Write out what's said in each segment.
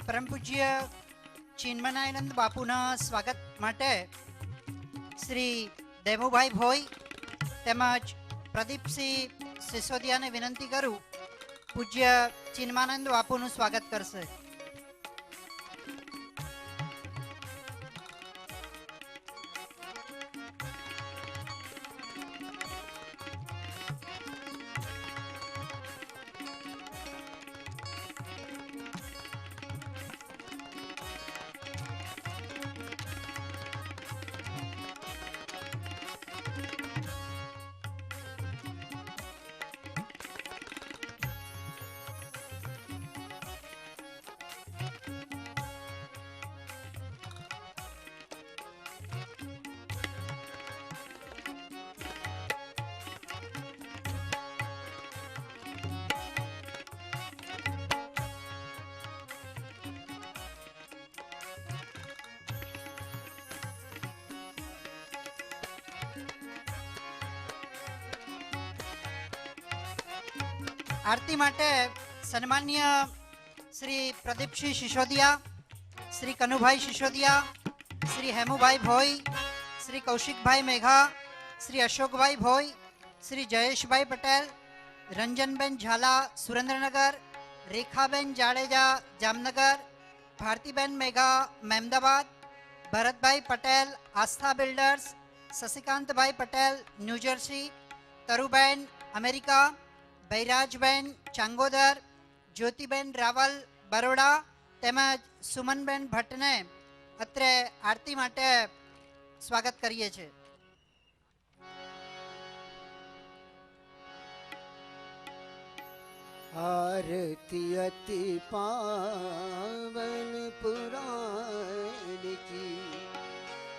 परम पूज्य चिन्मयानंद बापूना स्वागत माटे श्री देमुभाई भोई તેમજ પ્રદીપસિંહ સિસોદિયાને વિનંતી કરું પૂજ્ય ચિન્મયાનંદ બાપુનું સ્વાગત કરશે. आरती माटे सन्मान्य श्री प्रदीपसिंह सिसोदिया, श्री कनुभाई सिसोदिया, श्री हेमुभाई भोई, श्री कौशिकभाई मेघा, श्री अशोकभाई भोई, Shri Jayeshbhai Patel, Ranjanben Jhala Surendranagar, Rekhaben Jadeja Jamnagar, Bhartiben Megha Mehmedabad, Bharatbhai Patel Aastha builders, Shashikantbhai Patel New Jersey, Taruben America, Bairajben Changodar, Jyotiben Raval Baroda તેમજ સુમનબેન ભટ્ટને અત્રે આરતી માટે સ્વાગત કરીએ છીએ. आरती अति पावन पुराण की,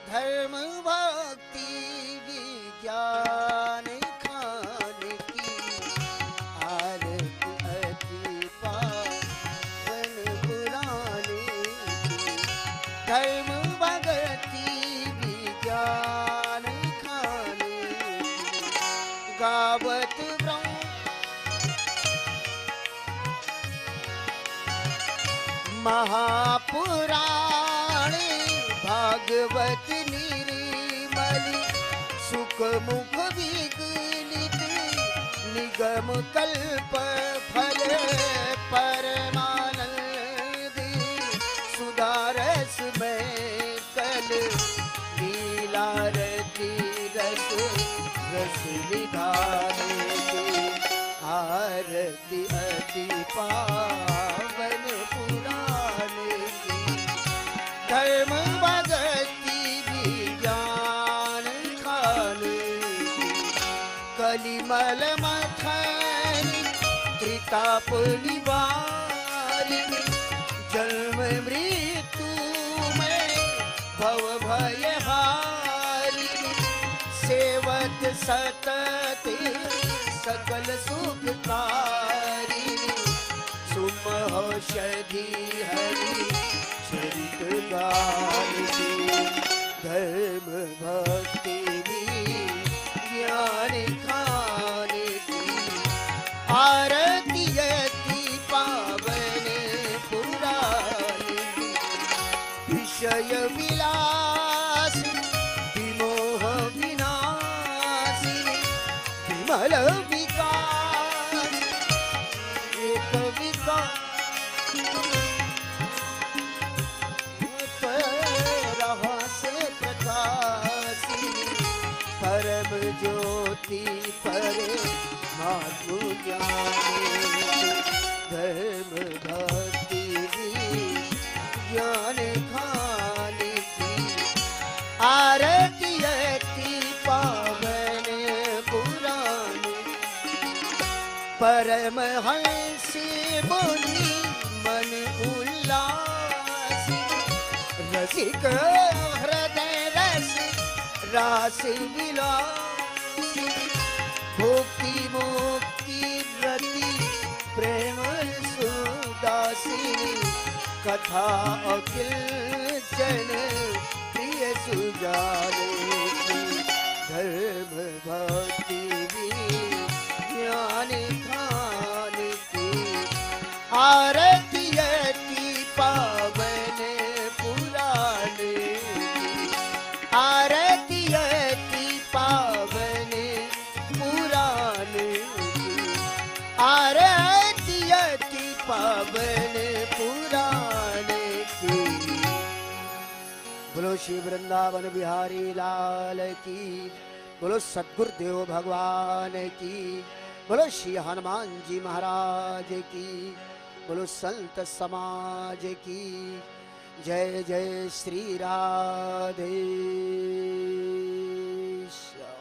धर्म भक्ति विज्ञान खान की. आरती अति पावन पुराण की, धर्म भक्ति विज्ञान खान की. गावत महापुराण भागवत निर्मली, सुख मुख विगलित निगम कल्प फल परमानंद. सुधारस में कल लीला रति रस रस विधान. आरती अति पावन पुराण की, धर्म भक्ति विज्ञान खान की. कलिमल मथन त्रिताप निवारिणी, जन्म मृत्यु में भव भय हारिणी. सेवत सतत सकल सुखकारिणी, सुमहौषधि हरि चरित गान की. धर्म भक्ति ज्ञान खान की. आरती अति पावन पुराण की. विषय विलास विमोह विनाशिनी, विमल विकास एक विकास. रहस्य प्रकाशिनी, परम ज्योति परे मातु ज्ञानी. धर्म भक्ति ज्ञान खान की. आरती अति पावन पुराण. परम हंस मुनि मन उल्लास, रसिक हृदय रस रास विलासी. भक्ति मुक्ति रति प्रेम सुदासिनी, कथा अखिल जन प्रिय सुजाने. धर्म भक्ति ज्ञान खान की. आरती अति पावन बोलो श्री वृंदावन बिहारी लाल की, बोलो सद्गुरुदेव भगवान की, बोलो श्री हनुमान जी महाराज की, बोलो संत समाज की। जय जय Shri Radhe Shyam.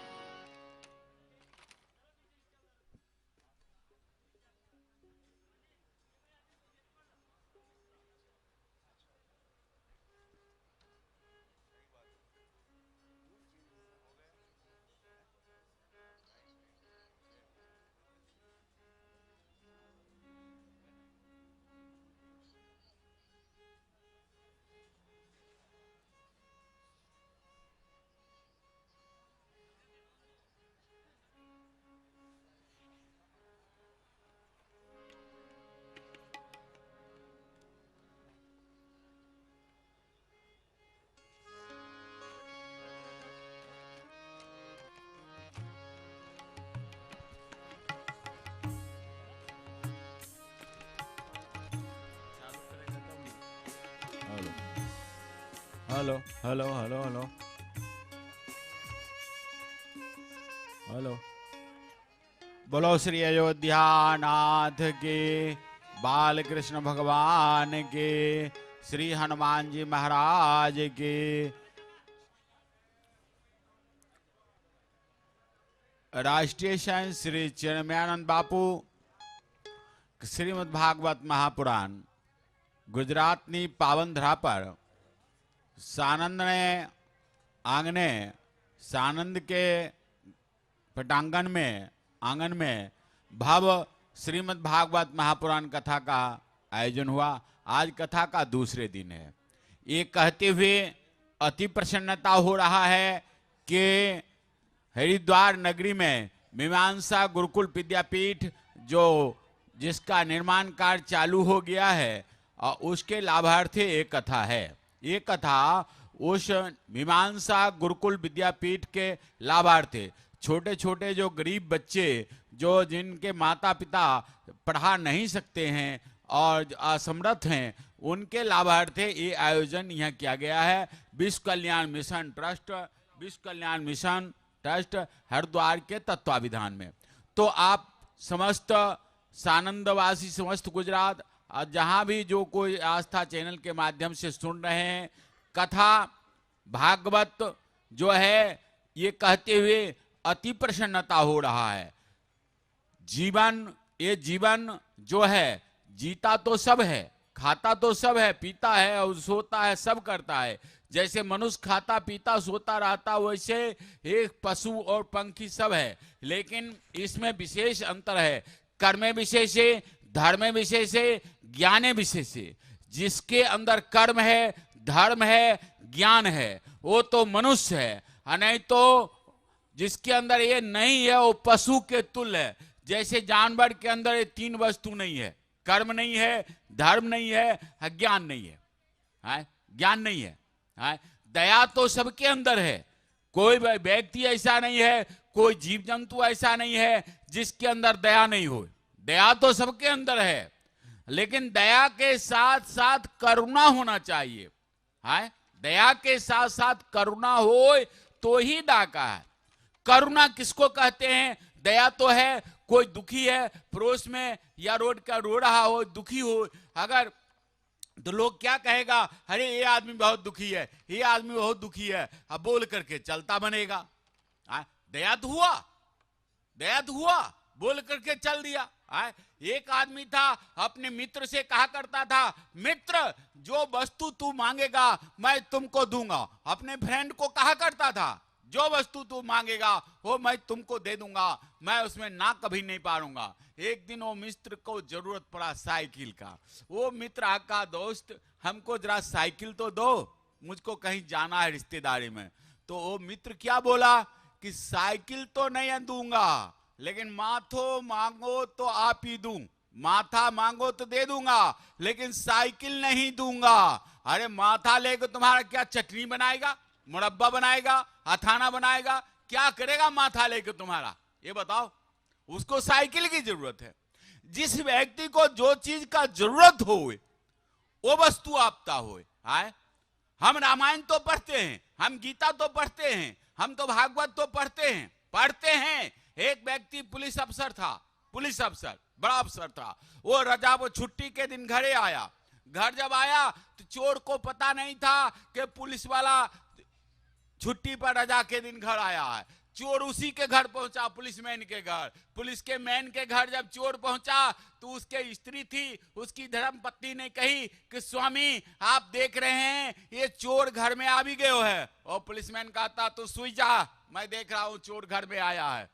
Hello hello hello hello hello. बोलो श्री अयोध्या नाथ के, बाल कृष्ण भगवान के, श्री हनुमान जी महाराज के। राष्ट्रीय संत श्री चिन्मयानंद बापू श्रीमद् भागवत महापुराण गुजरातनी पावन धरा पर सानंद ने आंगने सानंद के पटांगण में आंगन में भव श्रीमद् भागवत महापुराण कथा का आयोजन हुआ। आज कथा का दूसरे दिन है। ये कहते हुए अति प्रसन्नता हो रहा है कि हरिद्वार नगरी में मीमांसा गुरुकुल विद्यापीठ जिसका निर्माण कार्य चालू हो गया है और उसके लाभार्थी एक कथा है। ये कथा उस मीमांसा गुरुकुल विद्यापीठ के लाभार्थी छोटे छोटे जो गरीब बच्चे जिनके माता पिता पढ़ा नहीं सकते हैं और असमर्थ हैं, उनके लाभार्थी ये आयोजन यहाँ किया गया है। विश्व कल्याण मिशन ट्रस्ट हरिद्वार के तत्वावधान में। तो आप समस्त सानंदवासी समस्त गुजरात जहां भी जो कोई आस्था चैनल के माध्यम से सुन रहे हैं, कथा भागवत जो है ये कहते हुए अति प्रसन्नता हो रहा है। ये जीवन जो है जीता तो सब है, खाता तो सब है, पीता है और सोता है, सब करता है। जैसे मनुष्य खाता पीता सोता रहता वैसे एक पशु और पंखी सब है, लेकिन इसमें विशेष अंतर है। कर्म विशेष है, धर्म विशेष है, ज्ञान विशेष है। जिसके अंदर कर्म है, धर्म है, ज्ञान है, वो तो मनुष्य है। नहीं तो जिसके अंदर ये नहीं है वो पशु के तुल्य है। जैसे जानवर के अंदर ये तीन वस्तु नहीं है, कर्म नहीं है, धर्म नहीं है, ज्ञान नहीं है, ज्ञान नहीं है। दया तो सबके अंदर है। कोई व्यक्ति ऐसा नहीं है, कोई जीव जंतु ऐसा नहीं है जिसके अंदर दया नहीं हो। दया तो सबके अंदर है, लेकिन दया के साथ साथ करुणा होना चाहिए। दया के साथ साथ करुणा हो तो ही डाका है। करुणा किसको कहते हैं? दया तो है, कोई दुखी है पड़ोस में या रोड का रो रहा हो, दुखी हो अगर, तो लोग क्या कहेगा, अरे ये आदमी बहुत दुखी है, ये आदमी बहुत दुखी है, अब बोल करके चलता बनेगा। दया तो हुआ, बोल करके चल दिया। एक आदमी था अपने मित्र से कहा करता था, मित्र जो वस्तु तू मांगेगा मैं तुमको दूंगा। अपने फ्रेंड को कहा करता था, जो वस्तु तू मांगेगा वो मैं तुमको दे दूंगा, मैं उसमें ना कभी नहीं पारूंगा। एक दिन वो मित्र को जरूरत पड़ा साइकिल का। वो मित्र आका, दोस्त हमको जरा साइकिल तो दो, मुझको कहीं जाना है रिश्तेदारी में। तो वो मित्र क्या बोला कि साइकिल तो नहीं दूंगा, लेकिन माथो मांगो तो आप ही दूं। माथा मांगो तो दे दूंगा, लेकिन साइकिल नहीं दूंगा। अरे माथा लेकर तुम्हारा क्या चटनी बनाएगा, मुरब्बा बनाएगा, अथाना बनाएगा, क्या करेगा माथा लेकर तुम्हारा? ये बताओ। उसको साइकिल की जरूरत है। जिस व्यक्ति को जो चीज का जरूरत हो वो वस्तु आपता हो, हम रामायण तो पढ़ते हैं, हम गीता तो पढ़ते हैं, हम तो भागवत तो पढ़ते हैं। एक व्यक्ति पुलिस अफसर था, पुलिस अफसर, बड़ा अफसर था। वो छुट्टी के दिन घरे आया। घर जब आया तो चोर को पता नहीं था कि पुलिस वाला छुट्टी पर रजा के दिन घर आया है। चोर उसी के घर पहुंचा, पुलिसमैन के घर। पुलिस के मैन के घर जब चोर पहुंचा तो उसके स्त्री थी, उसकी धर्म पत्नी ने कही कि स्वामी आप देख रहे हैं ये चोर घर में आ भी गए है। और पुलिसमैन कहता तो सुई जा, मैं देख रहा हूं चोर घर में आया है।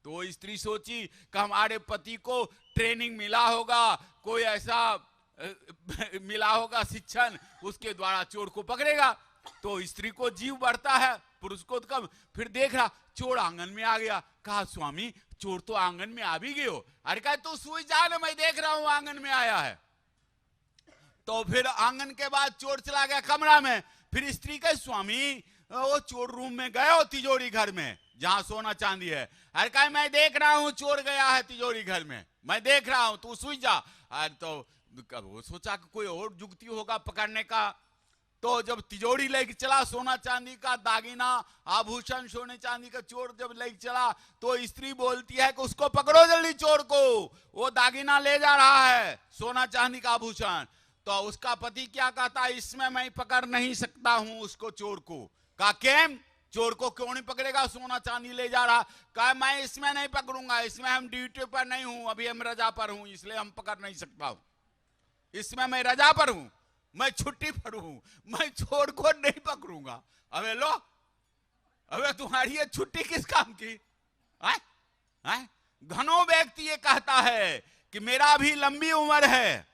तो स्त्री सोची कि हमारे पति को ट्रेनिंग मिला होगा, कोई ऐसा मिला होगा शिक्षण, उसके द्वारा चोर को पकड़ेगा। तो स्त्री को जीव बढ़ता है, पुरुष को कम। फिर देख रहा चोर आंगन में आ गया। कहा स्वामी चोर तो आंगन में आ भी गए हो। अरे कहा तू सोई जा ना, मैं देख रहा हूं आंगन में आया है। तो फिर आंगन के बाद चोर चला गया कमरा में। फिर स्त्री कहे स्वामी वो चोर रूम में गए हो, तिजोरी घर में जहां सोना चांदी है। अरे कहा मैं देख रहा हूं चोर गया है तिजोरी घर में, मैं देख रहा हूं, तू सोई जा। अरे तो वो सोचा कि कोई और जुगती होगा पकड़ने का। तो जब तिजोरी लेके चला, सोना चांदी का दागिना आभूषण सोने चांदी का चोर जब लेके चला, तो स्त्री बोलती है कि उसको पकड़ो जल्दी चोर को, वो दागिना ले जा रहा है, सोना चांदी का आभूषण। तो उसका पति क्या कहता है, इसमें मैं पकड़ नहीं सकता हूं उसको, चोर को। कहा केम, चोर को क्यों नहीं पकड़ेगा, सोना चांदी ले जा रहा। कहा मैं इसमें नहीं पकड़ूंगा, इसमें हम ड्यूटी पर नहीं हूं, अभी हम रजा पर हूं, इसलिए हम पकड़ नहीं सकता हूं। इसमें मैं रजा पर हूं, मैं छुट्टी पर हूं, मैं चोर को नहीं पकड़ूंगा। अबे लो, अबे तुम्हारी ये छुट्टी किस काम की? घनो व्यक्ति ये कहता है कि मेरा अभी लंबी उम्र है,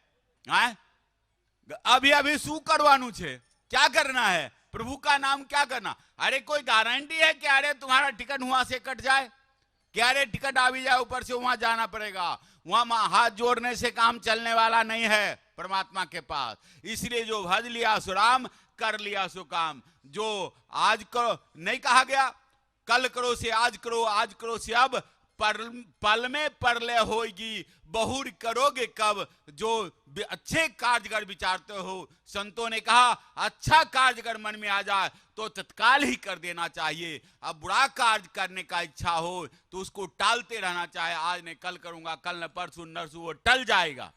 अभी अभी शू करवानू छे, क्या करना है, प्रभु का नाम क्या करना। अरे कोई गारंटी है कि अरे तुम्हारा टिकट वहां से कट जाए, क्या अरे टिकट आ भी जाए ऊपर से वहां जाना पड़ेगा। वहां हाथ जोड़ने से काम चलने वाला नहीं है परमात्मा के पास। इसलिए जो भज लिया सो राम, कर लिया सो काम। जो आज करो नहीं कहा गया, कल करो से आज करो, आज करो से अब, पल में परलय होगी, बहुर करोगे कब। जो अच्छे कार्यकर विचारते हो, संतों ने कहा अच्छा कार्यकर मन में आ जाए तो तत्काल ही कर देना चाहिए। अब बुरा कार्य करने का इच्छा हो तो उसको टालते रहना चाहिए। आज ने कल करूंगा, कल न परसों नरसों, वो टल जाएगा।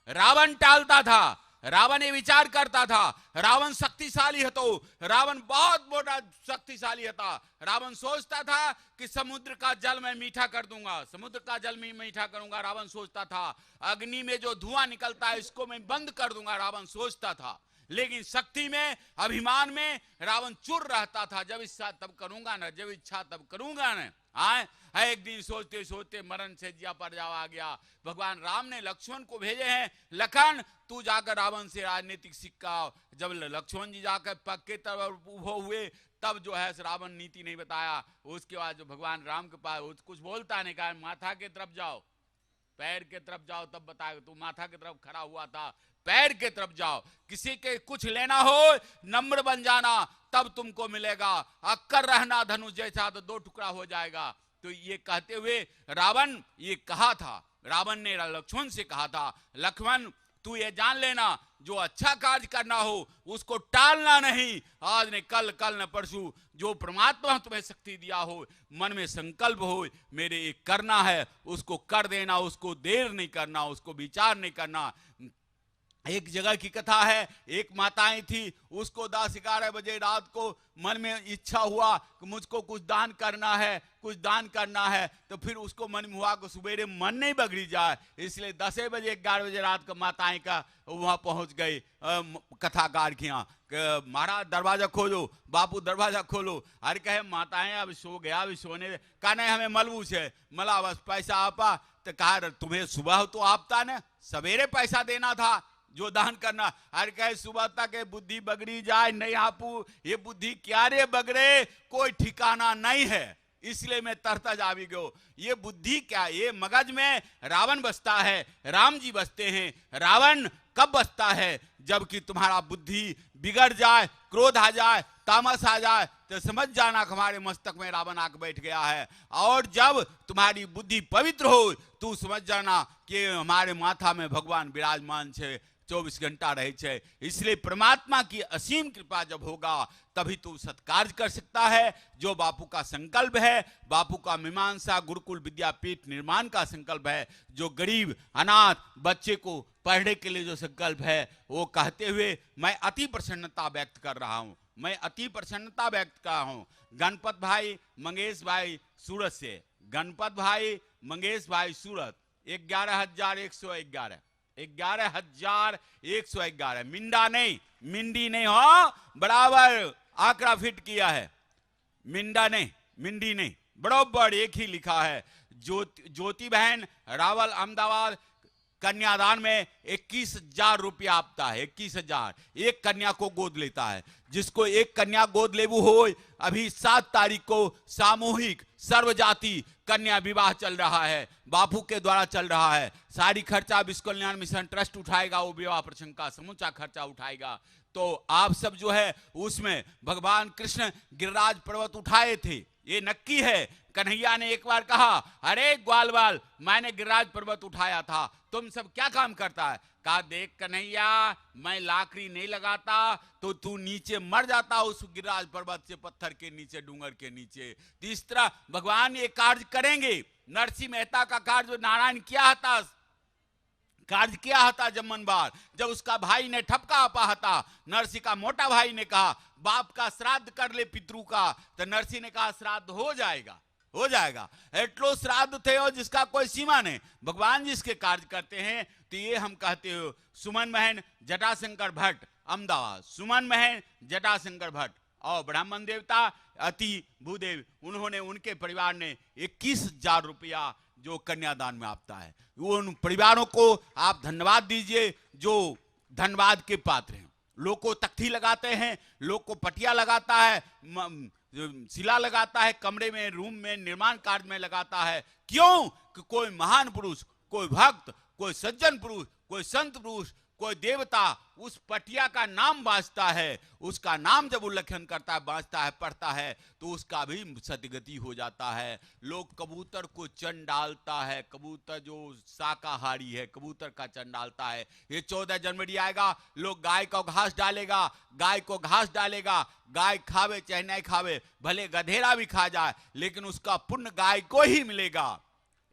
रावण टालता था, रावण ये विचार करता था, रावण शक्तिशाली है, तो रावण बहुत बड़ा शक्तिशाली था। रावण सोचता था कि समुद्र का जल मैं मीठा कर दूंगा, समुद्र का जल मैं मीठा करूंगा, रावण सोचता था। अग्नि में जो धुआं निकलता है इसको मैं बंद कर दूंगा, रावण सोचता था। लेकिन शक्ति में, अभिमान में रावण चुर रहता था। जब इच्छा तब करूंगा ना, जब इच्छा तब करूंगा ना। एक दिन सोचते सोचते मरण से जिया पर जावा गया। भगवान राम ने लक्ष्मण को भेजे हैं, लखन तू जाकर रावण से राजनीतिक सिक्का। जब लक्ष्मण जी जाकर पग के तरफ हुए तब जो है रावण नीति नहीं बताया। उसके बाद जो भगवान राम के पास कुछ बोलता नहीं, कहा माथा के तरफ जाओ, पैर के तरफ जाओ तब बताएगा। तू माथा की तरफ खड़ा हुआ था, पैर के तरफ जाओ। किसी के कुछ लेना हो नम्र बन जाना, तब तुमको मिलेगा। अक्कर रहना धनुष जैसा तो दो टुकड़ा हो जाएगा। तो ये कहते हुए रावण ये कहा था, रावण ने लक्ष्मण से कहा था, लक्ष्मण तू ये जान लेना जो अच्छा कार्य करना हो उसको टालना नहीं। आज ने कल, कल न परसों, जो परमात्मा तुम्हें शक्ति दिया हो, मन में संकल्प हो मेरे ये करना है, उसको कर देना, उसको देर नहीं करना, उसको विचार नहीं करना। एक जगह की कथा है, एक माताएं थी, उसको 10-11 बजे रात को मन में इच्छा हुआ कि मुझको कुछ दान करना है, कुछ दान करना है। तो फिर उसको मन में हुआ कि सवेरे मन नहीं बगड़ी जाए, इसलिए 10 बजे 11 बजे रात को माताएं का वहां पहुंच गई कथाकार के यहाँ। महाराज दरवाजा खोलो, बापू दरवाजा खोलो। अरे कहे माताएं अब सो गया, अभी सोने। कहा नहीं हमें मलबूस है, मला बस पैसा आपा। तो कहा तुम्हें सुबह तो आपता ने सवेरे पैसा देना था जो दान करना। अरे कहे सुबह तक बुद्धि बगड़ी जाए नहीं आपू, ये बुद्धि क्या रे बगड़े, कोई ठिकाना नहीं है, इसलिए मैं तरता जा भी गयो। ये बुद्धि क्या, ये मगज में रावण बसता है, राम जी बसते हैं। रावण कब बसता है, जबकि तुम्हारा बुद्धि बिगड़ जाए, क्रोध आ जाए, तामस आ जाए, तो समझ जाना कि हमारे मस्तक में रावण आके बैठ गया है। और जब तुम्हारी बुद्धि पवित्र हो तो समझ जाना कि हमारे माथा में भगवान विराजमान छे। 24 घंटा रहे छे। इसलिए परमात्मा की असीम कृपा जब होगा तभी तू सत्कार्य कर सकता है। जो बापू का संकल्प है, बापू का मीमांसा गुरुकुल विद्यापीठ निर्माण का संकल्प है, जो गरीब अनाथ बच्चे को पढ़ने के लिए जो संकल्प है, वो कहते हुए मैं अति प्रसन्नता व्यक्त कर रहा हूं। मैं अति प्रसन्नता व्यक्त कर रहा हूं। गणपत भाई मंगेश भाई सूरत से, गणपत भाई मंगेश भाई सूरत 11,111 11,111 मिंडा नहीं, मिंडी नहीं हो, बराबर आंकड़ा फिट किया है। मिंडा नहीं, मिंडी नहीं, बराबर एक ही लिखा है। ज्योति बहन रावल अहमदाबाद कन्यादान में 21,000 रुपया आपता है। 21,000 एक कन्या को गोद लेता है। जिसको एक कन्या गोद लेबू हो, अभी 7 तारीख को सामूहिक सर्वजाति कन्या विवाह चल रहा है, बापू के द्वारा चल रहा है। सारी खर्चा विश्व कल्याण मिशन ट्रस्ट उठाएगा, वो विवाह प्रसंग का समूचा खर्चा उठाएगा। तो आप सब जो है उसमें भगवान कृष्ण गिरिराज पर्वत उठाए थे, ये नक्की है। कन्हैया ने एक बार कहा, अरे ग्वाल बाल मैंने गिरिराज पर्वत उठाया था, तुम सब क्या काम करता है? कहा देख कन्हैया, मैं लाकड़ी नहीं लगाता तो तू नीचे मर जाता उस गिरिराज पर्वत से, पत्थर के नीचे, डूंगर के नीचे। तो इस तरह भगवान ये कार्य करेंगे। नरसिंह मेहता का कार्य नारायण किया था, कार्य किया था जमन बार, जब उसका भाई ने ठपका आपा था। नरसिंह का मोटा भाई ने कहा बाप का श्राद्ध कर ले पितृ का, तो नरसिंह ने कहा श्राद्ध हो जाएगा, हो जाएगा। एटलो श्राद्ध थे और जिसका कोई सीमा नहीं। भगवान जिसके कार्य करते हैं, तो ये हम कहते हो। सुमन बहन जटाशंकर भट्ट अहमदाबाद, सुमन बहन जटाशंकर भट्ट और ब्राह्मण देवता अति भूदेव, उन्होंने, उनके परिवार ने 21,000 रुपया जो कन्यादान में आपता है, वो उन परिवारों को आप धन्यवाद दीजिए जो धन्यवाद के पात्र हैं। लोग को तख्ती लगाते हैं, लोग को पटिया लगाता है, शिला लगाता है, कमरे में, रूम में, निर्माण कार्य में लगाता है। क्यों? कि कोई महान पुरुष, कोई भक्त, कोई सज्जन पुरुष, कोई संत पुरुष, कोई देवता उस पटिया का नाम बांचता है, उसका नाम जब उल्लेखन करता है, बांचता है, पढ़ता है, तो उसका भी सदगति हो जाता है। लोग कबूतर को चन डालता है, कबूतर जो शाकाहारी है, कबूतर का चन डालता है। ये 14 जनवरी आएगा, लोग गाय को घास डालेगा, गाय को घास डालेगा, गाय खावे चाहे नहीं खावे, भले गधेरा भी खा जाए, लेकिन उसका पुण्य गाय को ही मिलेगा।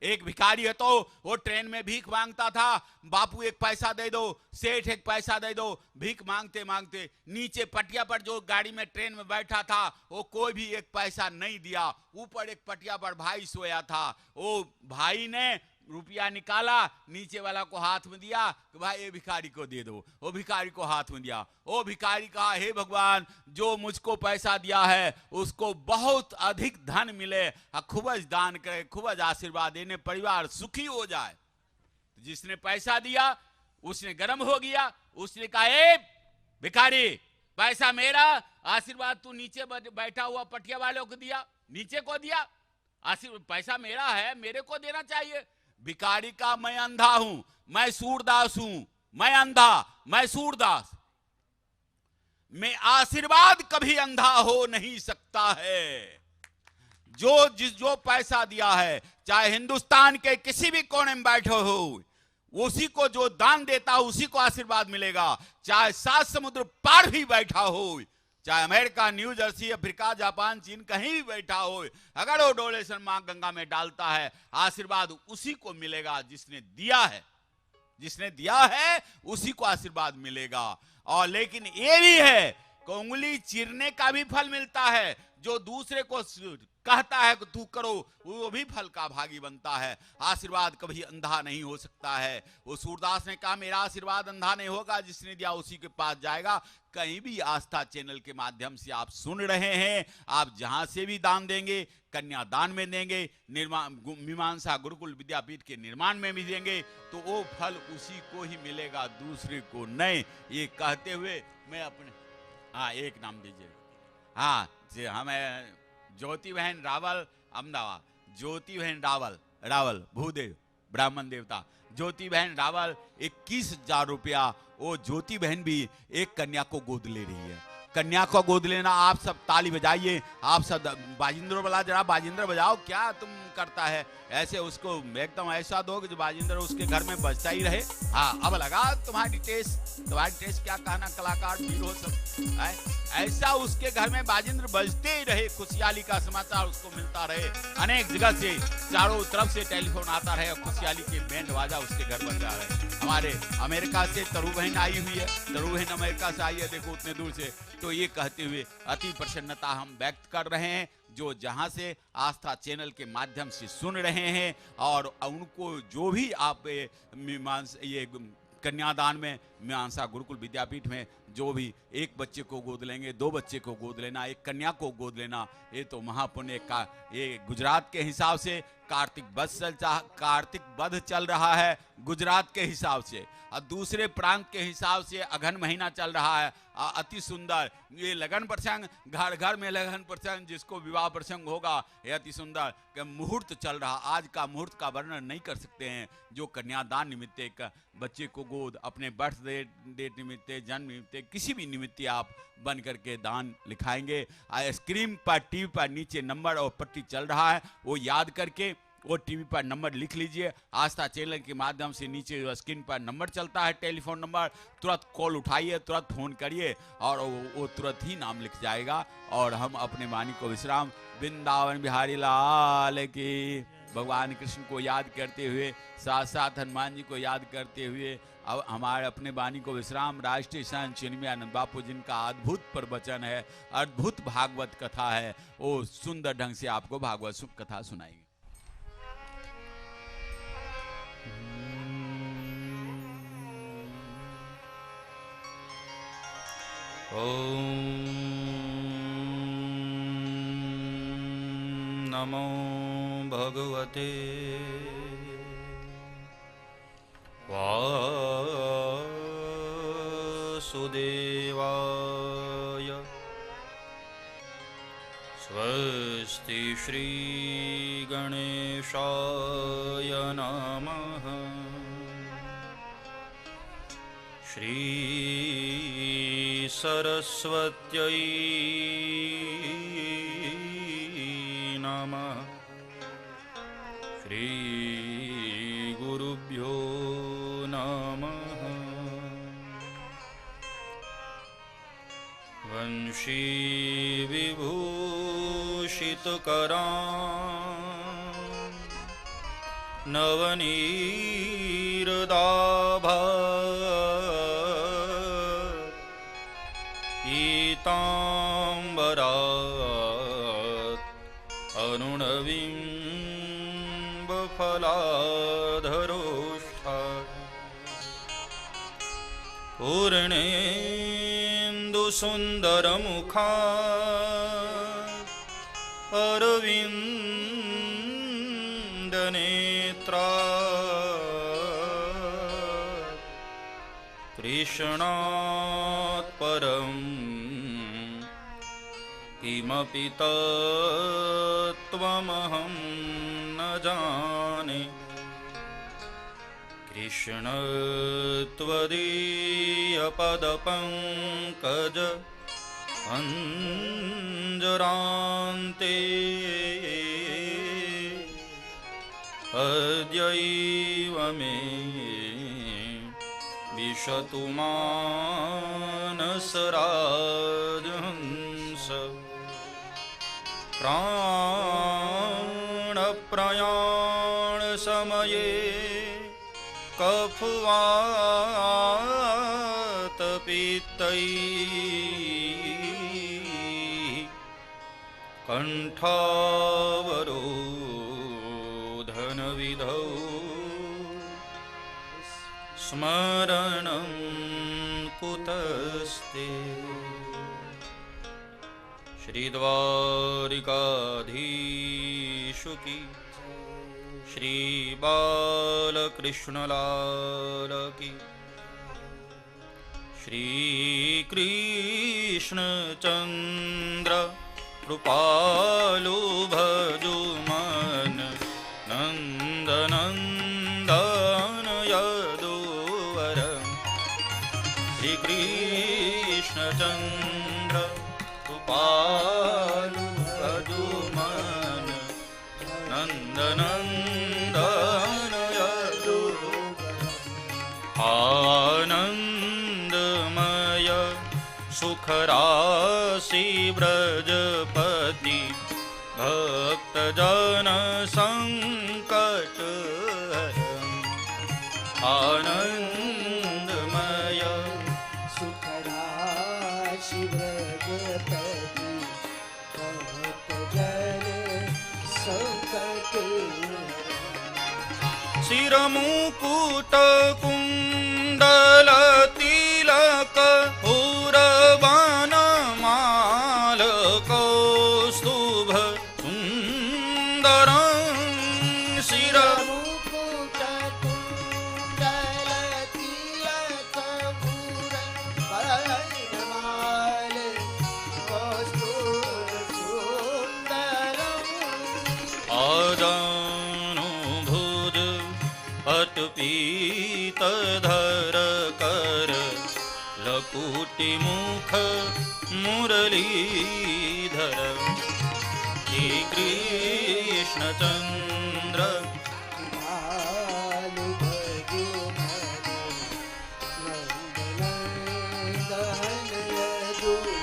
एक भिखारी है तो वो ट्रेन में भीख मांगता था, बापू एक पैसा दे दो, सेठ एक पैसा दे दो, भीख मांगते मांगते नीचे पटिया पर जो गाड़ी में ट्रेन में बैठा था, वो कोई भी एक पैसा नहीं दिया। ऊपर एक पटिया पर भाई सोया था, वो भाई ने रुपया निकाला, नीचे वाला को हाथ में दिया कि भाई ये भिखारी को दे दो। वो भिखारी को हाथ में दिया। वो भिखारी कहा, हे भगवान, जो मुझको पैसा दिया है उसको बहुत अधिक धन मिले, खूबज दान करे, खूबज आशीर्वाद देने, परिवार सुखी हो जाए। जिसने पैसा दिया उसने गर्म हो गया, उसने कहा, ए भिखारी, पैसा मेरा, आशीर्वाद तू नीचे बैठा हुआ पटिया वालों को दिया, नीचे को दिया, आशीर्वाद पैसा मेरा है, मेरे को देना चाहिए। भिखारी का मैं अंधा हूं, मैं सूरदास हूं, मैं अंधा, मैं सूरदास, मैं आशीर्वाद कभी अंधा हो नहीं सकता है। जो पैसा दिया है, चाहे हिंदुस्तान के किसी भी कोने में बैठे हो, उसी को जो दान देता उसी को आशीर्वाद मिलेगा। चाहे 7 समुद्र पार भी बैठा हो, चाहे America, new Jersey, Africa, Japan, चीन कहीं भी बैठा हो, अगर वो डोनेशन मां गंगा में डालता है, आशीर्वाद उसी को मिलेगा जिसने दिया है। जिसने दिया है उसी को आशीर्वाद मिलेगा। और लेकिन ये भी है कि उंगली चीरने का भी फल मिलता है। जो दूसरे को कहता है कि तू करो, वो भी फल का भागी बनता है। आशीर्वाद कभी अंधा नहीं हो सकता है। वो सूरदास ने कहा, मेरा आशीर्वाद अंधा नहीं होगा, जिसने दिया उसी के पास जाएगा। कहीं भी आस्था चैनल के माध्यम से आप सुन रहे हैं, आप जहां से भी दान देंगे, कन्यादान में देंगे, मीमांसा गुरुकुल विद्यापीठ के निर्माण में भी देंगे, तो वो फल उसी को ही मिलेगा, दूसरे को नहीं। ये कहते हुए मैं अपने, हाँ एक नाम दीजिए, हाँ जी, हमें ज्योति बहन रावल अहमदाबाद, ज्योति बहन रावल भूदेव ब्राह्मण देवता, ज्योति बहन रावल 21,000 रुपया। वो ज्योति बहन भी एक कन्या को गोद ले रही है। कन्या को गोद लेना, आप सब ताली बजाइए, आप सब बाजिंद्र बजा, जरा बाजिंद्र बजाओ, क्या तुम करता है, ऐसे उसको एकदम ऐसा दो कि जो बाजिंदर उसके घर में बजता ही रहे। हाँ, अब लगा तुम्हारी टेस्ट क्या कहना, कलाकार हीरो सब है? ऐसा उसके घर में बाजिंद्र बजते ही रहे, खुशहाली का समाचार उसको मिलता रहे, अनेक जगह से चारों तरफ से टेलीफोन आता रहे, खुशहाली के बैंड बाजा उसके घर बज रहे। हमारे अमेरिका से तरु बहन आई हुई है, तरु बहन अमेरिका से आई है, देखो उतने दूर से। तो ये कहते हुए अति प्रसन्नता हम व्यक्त कर रहे हैं जो जहां से आस्था चैनल के माध्यम से सुन रहे हैं, और उनको जो भी आप ये कन्यादान में मीमांसा गुरुकुल विद्यापीठ में जो भी एक बच्चे को गोद लेंगे, 2 बच्चे को गोद लेना, एक कन्या को गोद लेना, ये तो महापुण्य का। ये गुजरात के हिसाब से कार्तिक वध चल रहा है गुजरात के हिसाब से, और दूसरे प्रांत के हिसाब से अघन महीना चल रहा है। अति सुंदर ये लगन प्रसंग, घर घर में लगन प्रसंग, जिसको विवाह प्रसंग होगा, ये अति सुंदर मुहूर्त चल रहा। आज का मुहूर्त का वर्णन नहीं कर सकते हैं। जो कन्यादान निमित्त एक बच्चे को गोद, अपने बर्थडे डेट निमित्त, जन्म निमित्त, किसी भी निमित्त आप बन करके दान लिखाएंगे। स्क्रीन पर टीवी पर नीचे नंबर और पट्टी चल रहा है, वो याद करके वो टीवी पर नंबर लिख लीजिए। आस्था चैनल के माध्यम से नीचे जो स्क्रीन पर नंबर चलता है, टेलीफोन नंबर, तुरंत कॉल उठाइए, तुरंत फोन करिए और वो तुरंत ही नाम लिख जाएगा। और हम अपने वाणी को विश्राम, वृंदावन बिहारी लाल की, भगवान कृष्ण को याद करते हुए, साथ साथ हनुमान जी को याद करते हुए, अब हमारे अपने वाणी को विश्राम राष्ट्रीय संत चिन्मयानंद बापू जिनका अद्भुत प्रवचन है, अद्भुत भागवत कथा है, वो सुंदर ढंग से आपको भागवत कथा सुनाएंगे। ओम नमो भगवते वासुदेवाय। स्वस्ति श्री गणेशाय नमः। श्री सरस्वत्यै नमः। श्री गुरुभ्यो नमः। वंशी विभूषितकरां नवनीरदाभा पीताम्बरात् अरुणबिम्बफलाधरोष्ठात् पूर्णेन्दुसुन्दरमुखात् अरविन्दनेत्रात् कृष्णात् परम् किमपि तत्त्वमहं न जाने। कृष्ण त्वदीयपदपङ्कज अञ्जरान्ते अद्यैव मे विशतु मानसराजहंस। प्राणप्रयाण समये कफवातपित्तैः कण्ठावरोधनविधौ स्मरणं कुतस्ते। श्री द्वारिकाधीशु की, श्री बालकृष्ण लाल की, श्री कृष्ण चंद्र कृपालु भजु मन नंदनंदन यदुवर। श्री कृष्ण चंद्र कृपालु भजु मन नंदन आनंदमय सुखराशि ब्रजपति भक्तजन संकट आनंदमय सुखराशि ब्रजपति भक्तजन संकट शिरमुकुट कुंडल तिलक उरवन माल कौस्तुभ सुंदरं शिर मुकुट कुंडल तिलक पूरन कौस्तुभ सुंदरम् आजानुभुज अटपीतधर कर लकुटि मुख मुरलीधर श्री कृष्ण चंद्र भानु भजो नंदन यदुवर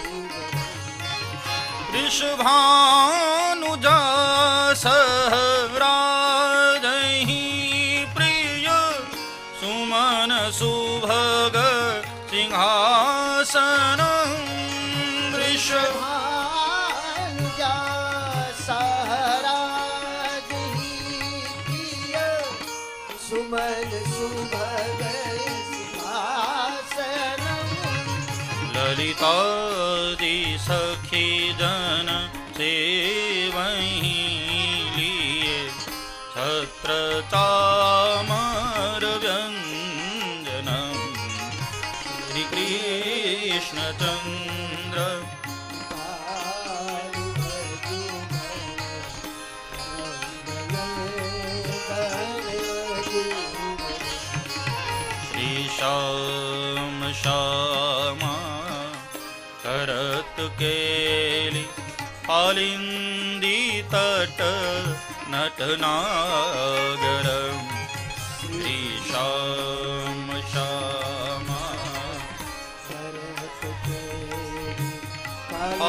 वृषभानुजा सहराजहि प्रिय सुमन सुभग सिंहासन भानुजा सहराजहि प्रिय सुमन सुभग सिंहासनम् ललितादि सखी जन सेवहि लिए छत्र चामर व्यंजनम श्री कृष्ण चंद्र भानु भजो नंदन यदुवर श्री श्याम श्यामा करत केली आलिंदी तट नटनागर श्री श्याम श्यामा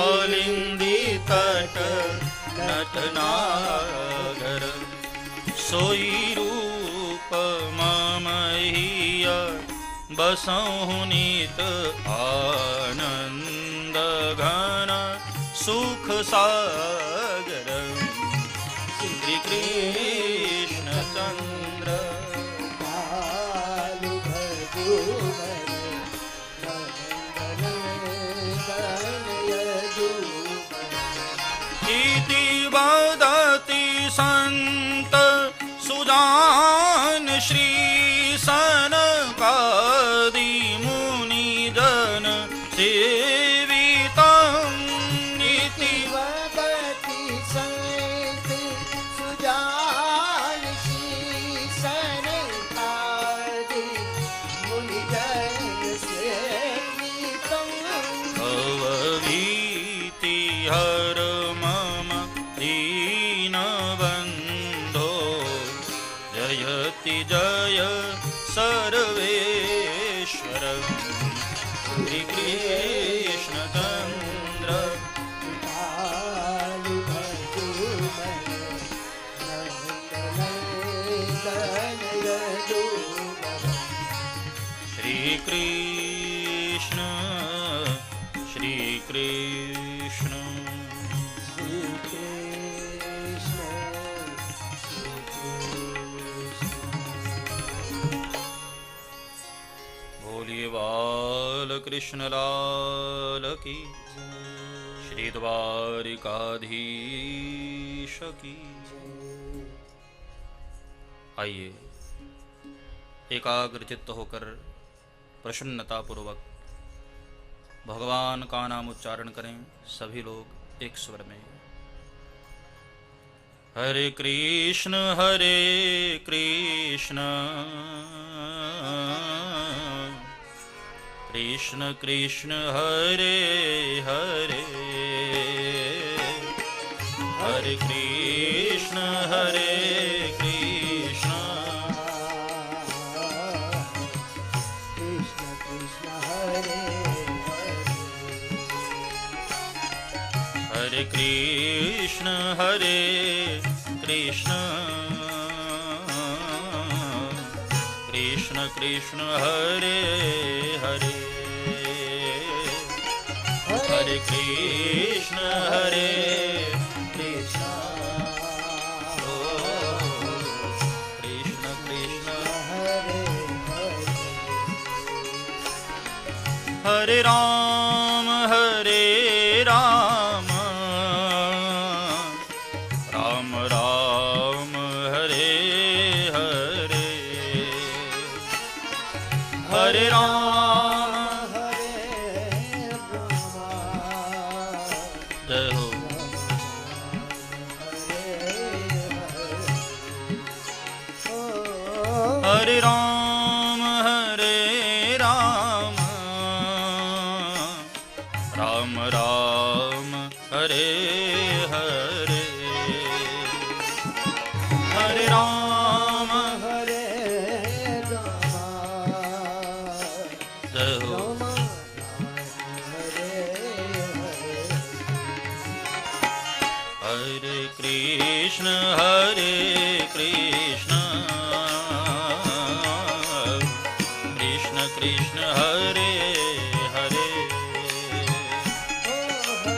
आलिंदी तट नटनागर सोई रूप ममहिया बसहु नित आनंद घन सुख सागर श्री कृष्ण चंद्र भानु भजो नंदन यदुवर इति वदति संत सुजान श्री सनकादि मुनि जन सेवितं इति वदति संत सुजान सनकादि मुनिजन सेवितम् भवभीति हर मम दीनबन्धो जयति जय सर्वेश्वर श्री कृष्ण चंद्र भानु भजो नंदन यदुवर श्री कृष्ण श्री कृष्ण श्री कृष्ण श्री कृष्ण बोलिए बाल कृष्ण लाल की श्री द्वारिकाधीश की। आइए एकाग्रचित्त होकर प्रसन्नता पूर्वक भगवान का नाम उच्चारण करें सभी लोग एक स्वर में। हरे कृष्ण कृष्ण कृष्ण हरे हरे हरे कृष्ण हरे कृष्ण कृष्ण कृष्ण हरे हरे हरे कृष्ण कृष्ण कृष्ण कृष्ण हरे राम राम राम हरे हरे हरे राम जय हो हरे राम राम राम हरे हरे हरे राम जय हो हरे कृष्ण कृष्ण कृष्ण हरे हरे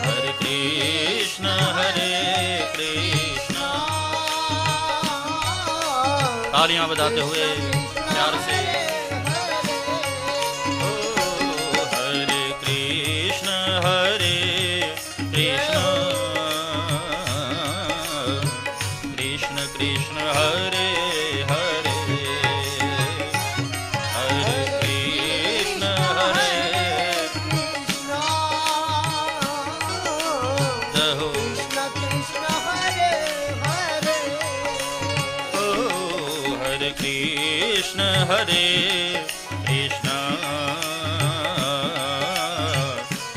हरे कृष्ण तालियां बजाते हुए प्यार से हरे कृष्ण कृष्ण कृष्ण हरे हरे हरे कृष्ण जय हो हरे कृष्ण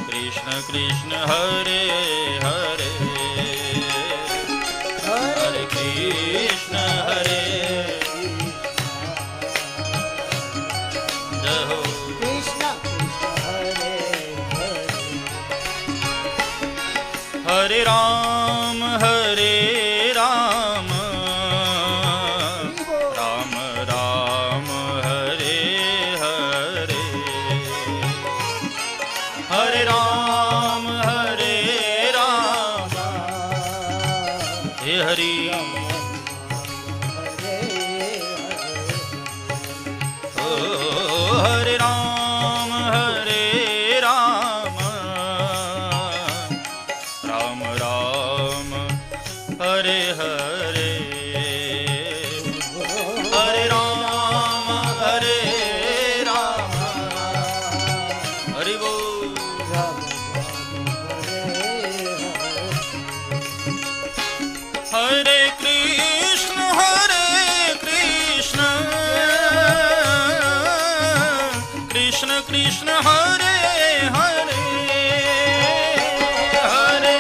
कृष्ण कृष्ण हरे हरे हरे कृष्ण जय हो हरे राम राम राम हरे हरे हरे राम हे हरि ओ हरे राम राम राम हरे हरे हरे राम हरि बोल हरे कृष्ण कृष्ण कृष्ण हरे हरे हरे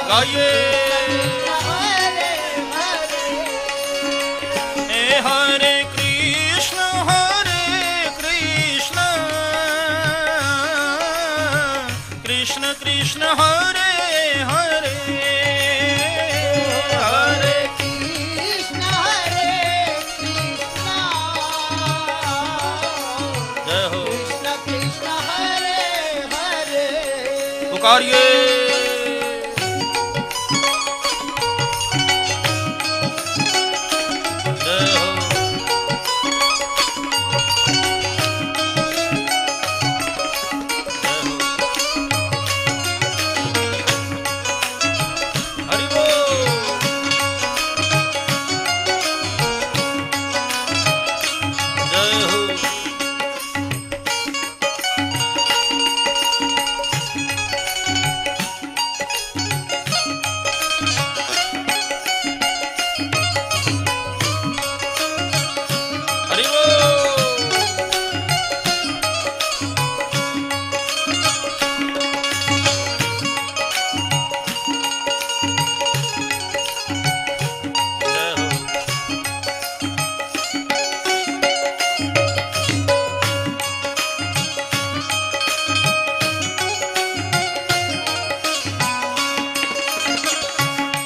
गाइए हरे कृष्ण कृष्ण कृष्ण हरे हरे हरे जय हो पुकारिए जय हो हरि बोल जय हो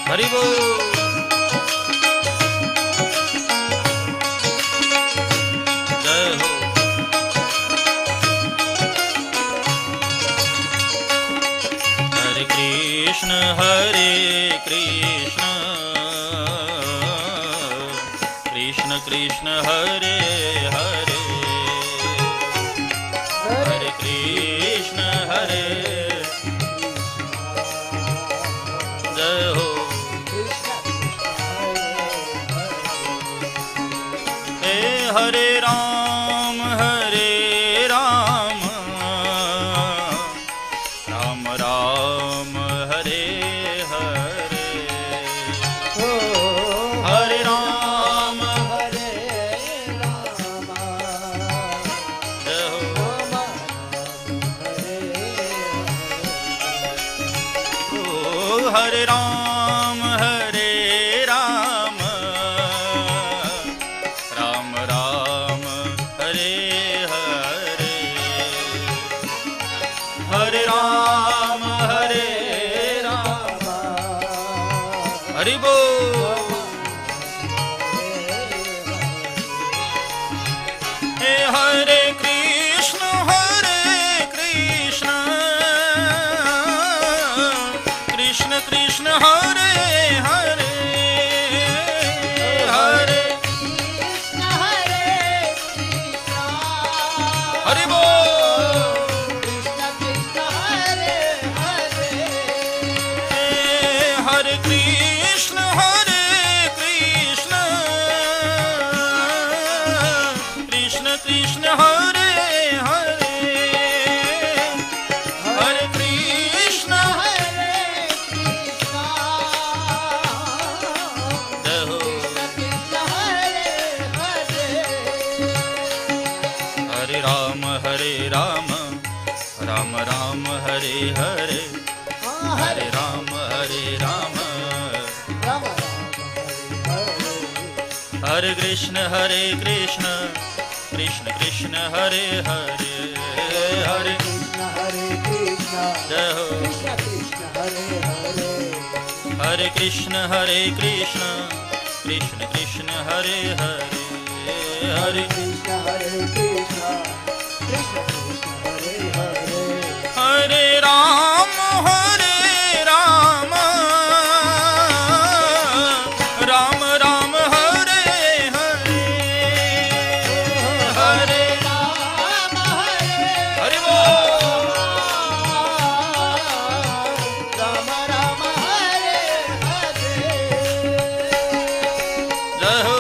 हरि बोल। जय हो। हरे कृष्ण कृष्ण कृष्ण हरे हरे, हरे कृष्ण हरे। जय हो। हे हरे राम राम राम हरे हरे, हरे राम जय हो। ओ हरे राम राम राम हरे हरे, हरे राम हरि बोल। हे हरे कृष्ण कृष्ण कृष्ण हरे हरे, हरे हरि बोल। हरे कृष्ण कृष्ण कृष्ण हरे हरे, हरे कृष्ण जय हो। हरे राम राम राम हरे हरे, हरे राम हरे कृष्ण कृष्ण कृष्ण हरे हरे, हरे जय हो। हरे कृष्ण कृष्ण कृष्ण हरे हरे, हरे हरे राम राम राम हरे हरे, हरे हरि बोल। जय हो।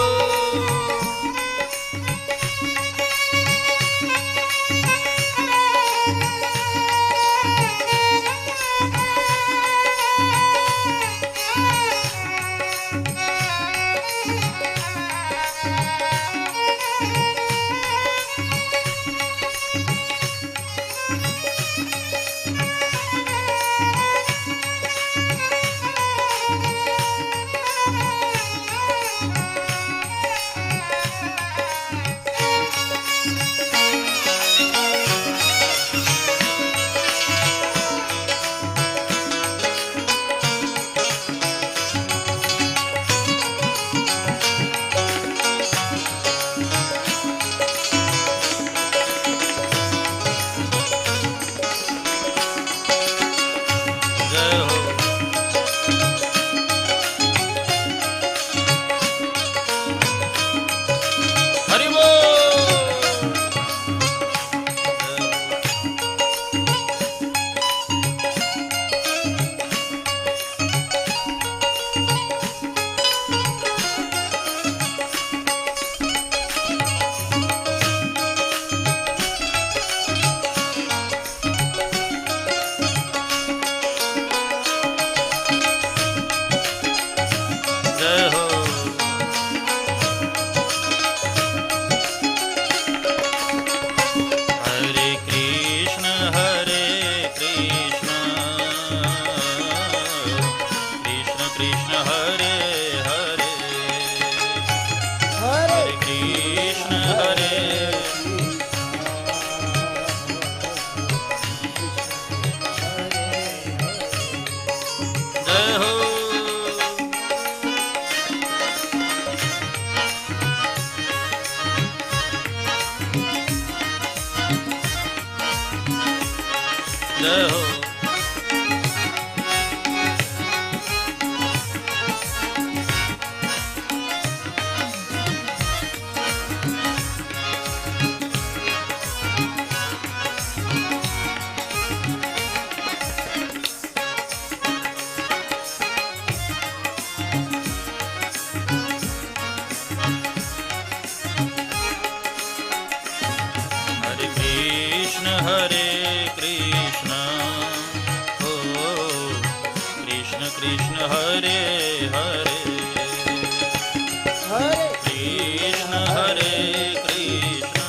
कृष्ण हरे हरे हरे कृष्ण हरे कृष्ण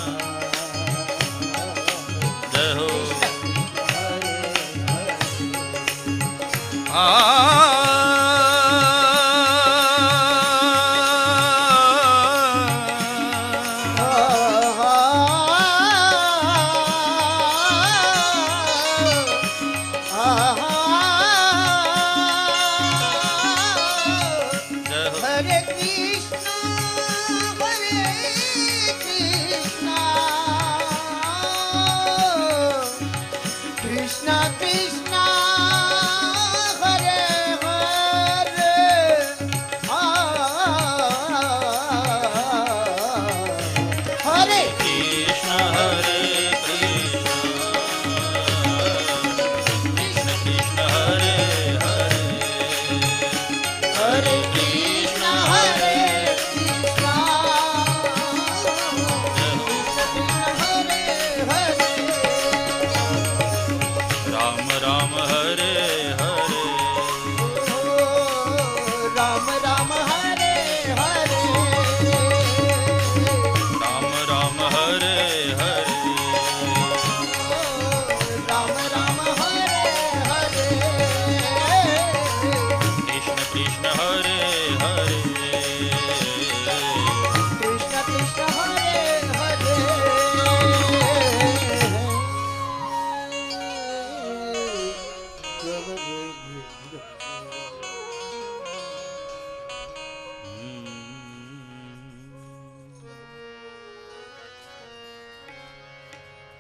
जय हो जय हो हरे कृष्णा कृष्णा कृष्णा हरे हरे हरे कृष्ण हरे कृष्ण कृष्ण कृष्ण हरे हरे हरे कृष्णा हरे कृष्णा हरे हरे राम राम हरे हरे राम राम हरे हरे राम राम हरे हरे राम राम हरे हरे कृष्ण कृष्ण हरे हरे कृष्ण कृष्ण हरे हरे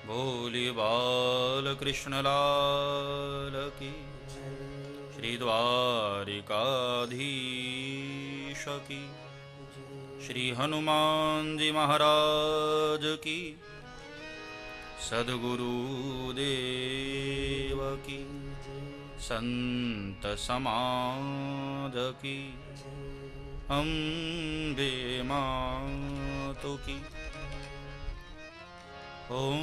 बोली बाल कृष्ण लाल की श्री द्वारिकाधीश की श्री हनुमान जी महाराज की सद्गुरु देव की संत समाज की अम्बे मातु की ओम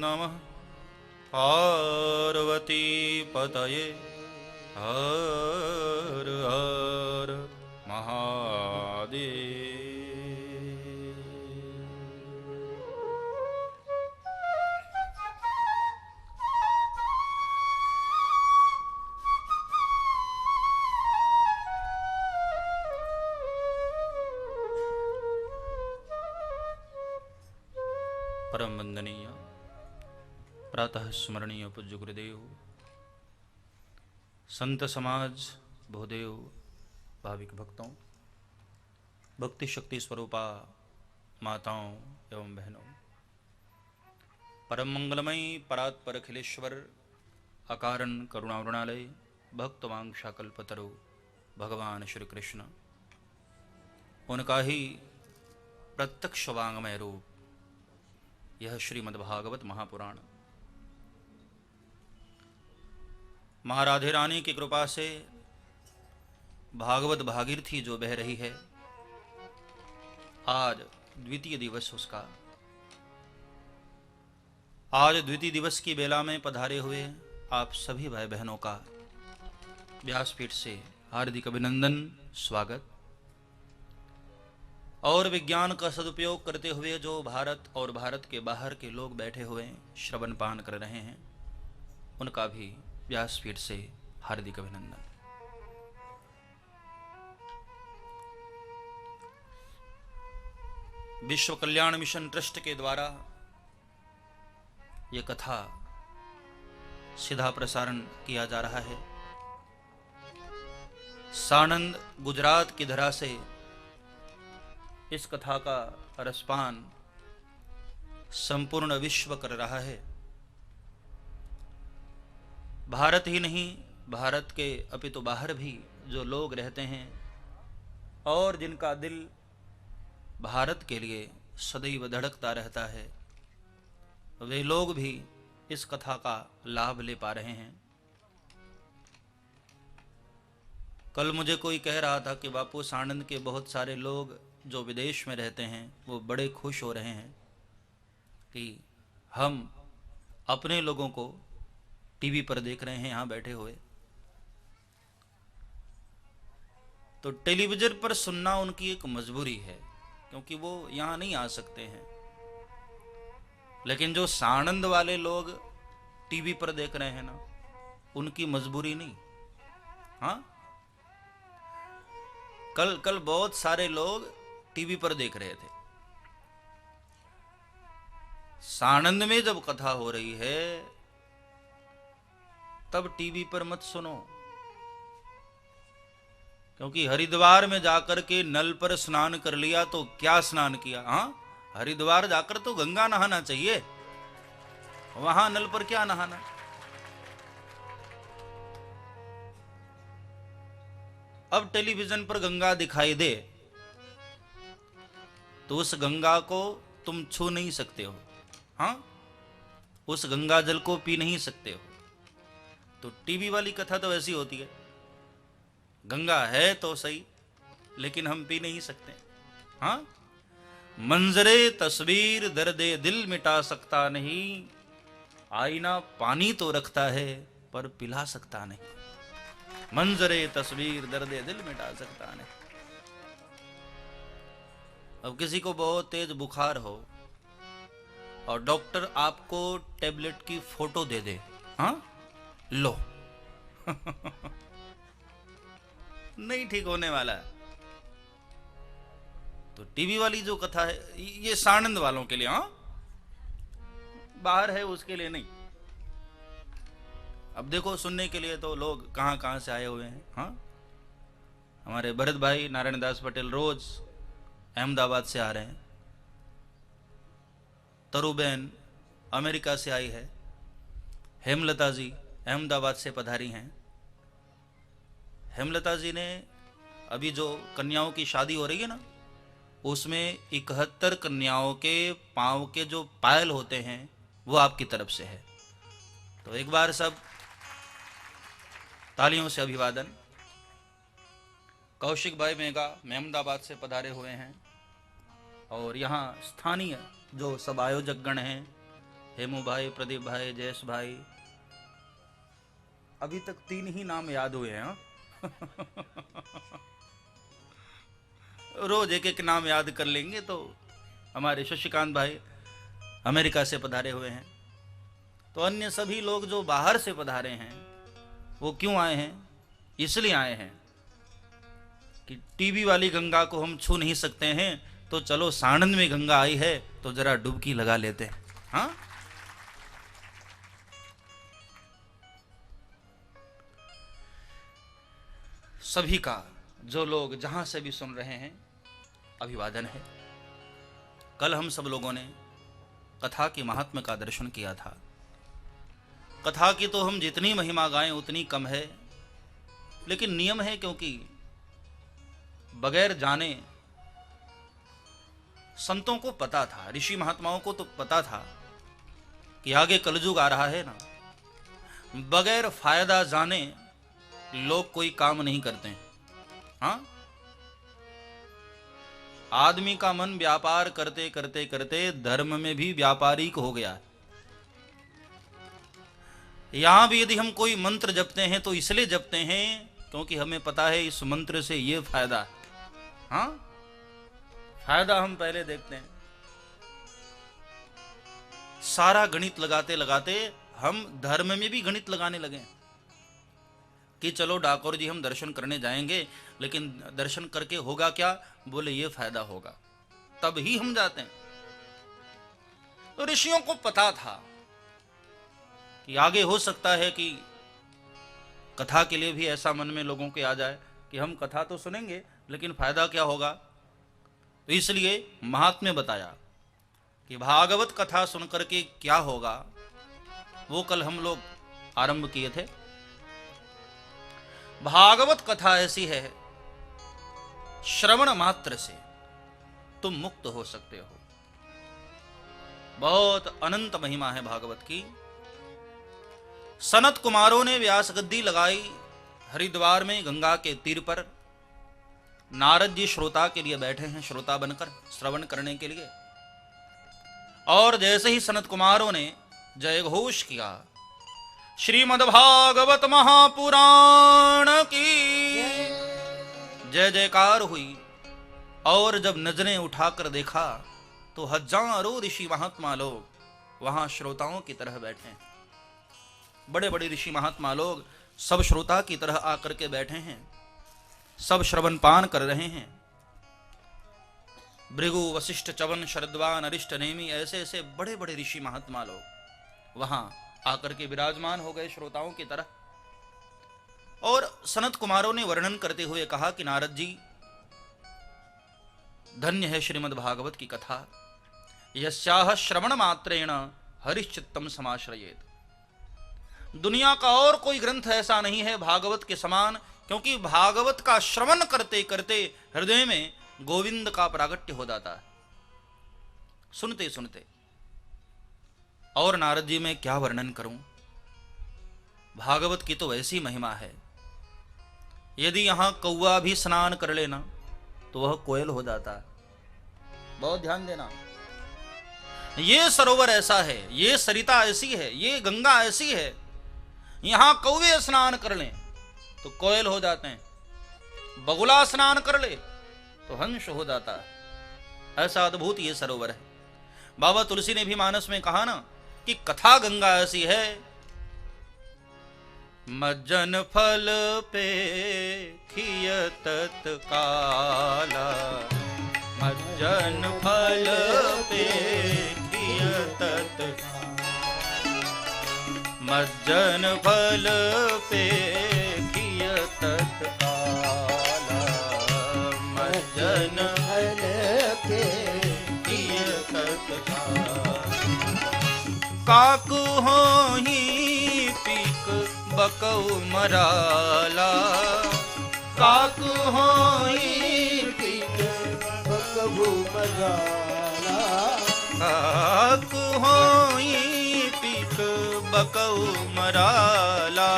नमः पार्वती पतये हर हर महादेव। परम वंदनीय प्रातः स्मरणीय पूज्य गुरुदेव संत समाज भूदेव भाविक भक्तों भक्ति शक्ति स्वरूपा माताओं एवं बहनों परम मंगलमयी परात्पर अखिलेश्वर अकारण करुणावृणालय भक्तवांशाकल्पतरु भगवान श्री कृष्ण उनका ही प्रत्यक्ष वांगमय रूप यह श्रीमद्भागवत महापुराण माँ राधे रानी की कृपा से भागवत भागीरथी जो बह रही है आज द्वितीय दिवस उसका आज द्वितीय दिवस की बेला में पधारे हुए आप सभी भाई बहनों का व्यासपीठ से हार्दिक अभिनंदन स्वागत और विज्ञान का सदुपयोग करते हुए जो भारत और भारत के बाहर के लोग बैठे हुए श्रवण पान कर रहे हैं उनका भी व्यासपीठ से हार्दिक अभिनंदन। विश्व कल्याण मिशन ट्रस्ट के द्वारा यह कथा सीधा प्रसारण किया जा रहा है। साणंद गुजरात की धरा से इस कथा का रसपान संपूर्ण विश्व कर रहा है। भारत ही नहीं भारत के अपितु बाहर भी जो लोग रहते हैं और जिनका दिल भारत के लिए सदैव धड़कता रहता है वे लोग भी इस कथा का लाभ ले पा रहे हैं। कल मुझे कोई कह रहा था कि बापू साणंद के बहुत सारे लोग जो विदेश में रहते हैं वो बड़े खुश हो रहे हैं कि हम अपने लोगों को टीवी पर देख रहे हैं यहां बैठे हुए, तो टेलीविजन पर सुनना उनकी एक मजबूरी है, क्योंकि वो यहां नहीं आ सकते हैं। लेकिन जो सानंद वाले लोग टीवी पर देख रहे हैं ना, उनकी मजबूरी नहीं। हाँ, कल बहुत सारे लोग टीवी पर देख रहे थे। सानंद में जब कथा हो रही है तब टीवी पर मत सुनो, क्योंकि हरिद्वार में जाकर के नल पर स्नान कर लिया तो क्या स्नान किया। हाँ, हरिद्वार जाकर तो गंगा नहाना चाहिए, वहां नल पर क्या नहाना। अब टेलीविजन पर गंगा दिखाई दे तो उस गंगा को तुम छू नहीं सकते हो। हाँ, उस गंगा जल को पी नहीं सकते हो। तो टीवी वाली कथा तो ऐसी होती है, गंगा है तो सही लेकिन हम पी नहीं सकते। हाँ, मंजरे तस्वीर दर्दे दिल मिटा सकता नहीं, आईना पानी तो रखता है पर पिला सकता नहीं। मंजरे तस्वीर दर्दे दिल मिटा सकता नहीं। अब किसी को बहुत तेज बुखार हो और डॉक्टर आपको टेबलेट की फोटो दे दे, हाँ लो नहीं ठीक होने वाला है। तो टीवी वाली जो कथा है ये सानंद वालों के लिए, हाँ, बाहर है उसके लिए नहीं। अब देखो, सुनने के लिए तो लोग कहां कहां से आए हुए हैं। हाँ, हमारे भरत भाई नारायण दास पटेल रोज अहमदाबाद से आ रहे हैं, तरुबेन अमेरिका से आई है, हेमलता जी अहमदाबाद से पधारी हैं। हेमलता जी ने अभी जो कन्याओं की शादी हो रही है ना, उसमें 71 कन्याओं के पांव के जो पायल होते हैं वो आपकी तरफ से है। तो एक बार सब तालियों से अभिवादन। कौशिक भाई मेगा अहमदाबाद से पधारे हुए हैं और यहाँ स्थानीय जो सब आयोजक गण हैं, हेमू भाई, प्रदीप भाई, जयेश भाई, अभी तक 3 ही नाम याद हुए हैं। रोज एक एक नाम याद कर लेंगे। तो हमारे शशिकांत भाई अमेरिका से पधारे हुए हैं। तो अन्य सभी लोग जो बाहर से पधारे हैं वो क्यों आए हैं? इसलिए आए हैं कि टीवी वाली गंगा को हम छू नहीं सकते हैं, तो चलो सानंद में गंगा आई है तो जरा डुबकी लगा लेते हैं। हाँ, सभी का जो लोग जहां से भी सुन रहे हैं अभिवादन है। कल हम सब लोगों ने कथा के महात्म्य का दर्शन किया था। कथा की तो हम जितनी महिमा गाएं उतनी कम है, लेकिन नियम है, क्योंकि बगैर जाने संतों को पता था, ऋषि महात्माओं को तो पता था कि आगे कलयुग आ रहा है ना। बगैर फायदा जाने लोग कोई काम नहीं करते। हाँ, आदमी का मन व्यापार करते करते करते धर्म में भी व्यापारिक हो गया है। यहां भी यदि हम कोई मंत्र जपते हैं तो इसलिए जपते हैं क्योंकि हमें पता है इस मंत्र से ये फायदा। हाँ, फायदा हम पहले देखते हैं। सारा गणित लगाते लगाते हम धर्म में भी गणित लगाने लगे कि चलो डाकोर जी हम दर्शन करने जाएंगे, लेकिन दर्शन करके होगा क्या? बोले ये फायदा होगा, तब ही हम जाते हैं। तो ऋषियों को पता था कि आगे हो सकता है कि कथा के लिए भी ऐसा मन में लोगों के आ जाए कि हम कथा तो सुनेंगे लेकिन फायदा क्या होगा। तो इसलिए महात्म्य बताया कि भागवत कथा सुनकर के क्या होगा, वो कल हम लोग आरंभ किए थे। भागवत कथा ऐसी है, श्रवण मात्र से तुम मुक्त हो सकते हो। बहुत अनंत महिमा है भागवत की। सनत कुमारों ने व्यास गद्दी लगाई हरिद्वार में गंगा के तीर पर। नारद जी श्रोता के लिए बैठे हैं, श्रोता बनकर श्रवण करने के लिए। और जैसे ही सनत कुमारों ने जय घोष किया, श्रीमद्भागवत महापुराण की जय जयकार हुई। और जब नजरें उठाकर देखा तो हजारों ऋषि महात्मा लोग वहां श्रोताओं की तरह बैठे हैं। बड़े बड़े ऋषि महात्मा लोग सब श्रोता की तरह आकर के बैठे हैं, सब श्रवण पान कर रहे हैं। भृगु, वशिष्ठ, च्यवन, शरद्वान, अरिष्ट, नेमि, ऐसे ऐसे बड़े बड़े ऋषि महात्मा लोग वहां आकर के विराजमान हो गए श्रोताओं की तरह। और सनत कुमारों ने वर्णन करते हुए कहा कि नारद जी, धन्य है श्रीमद् भागवत की कथा, यस्याह श्रवण मात्रेण हरिश्चित्तम समाश्रयेत। दुनिया का और कोई ग्रंथ ऐसा नहीं है भागवत के समान, क्योंकि भागवत का श्रवण करते करते हृदय में गोविंद का प्रागट्य हो जाता है, सुनते सुनते। और नारद जी मैं क्या वर्णन करूं, भागवत की तो ऐसी महिमा है, यदि यहां कौवा भी स्नान कर लेना तो वह कोयल हो जाता है। बहुत ध्यान देना, ये सरोवर ऐसा है, ये सरिता ऐसी है, ये गंगा ऐसी है, यहां कौवे स्नान कर लें तो कोयल हो जाते हैं, बगुला स्नान कर ले तो हंस हो जाता है। ऐसा अद्भुत ये सरोवर है। बाबा तुलसी ने भी मानस में कहा ना कि कथा गंगा ऐसी है, मज्जन फल पे खियत काला, मज्जन फल पे खियत, मज्जन फल पे खियत काला, मज्जन फल के खियत काला। काकू हो ही पीक बकऊ मराला, काकू हो ही पीक बकबू मराला, काकू हो ही पीक बकऊ मराला,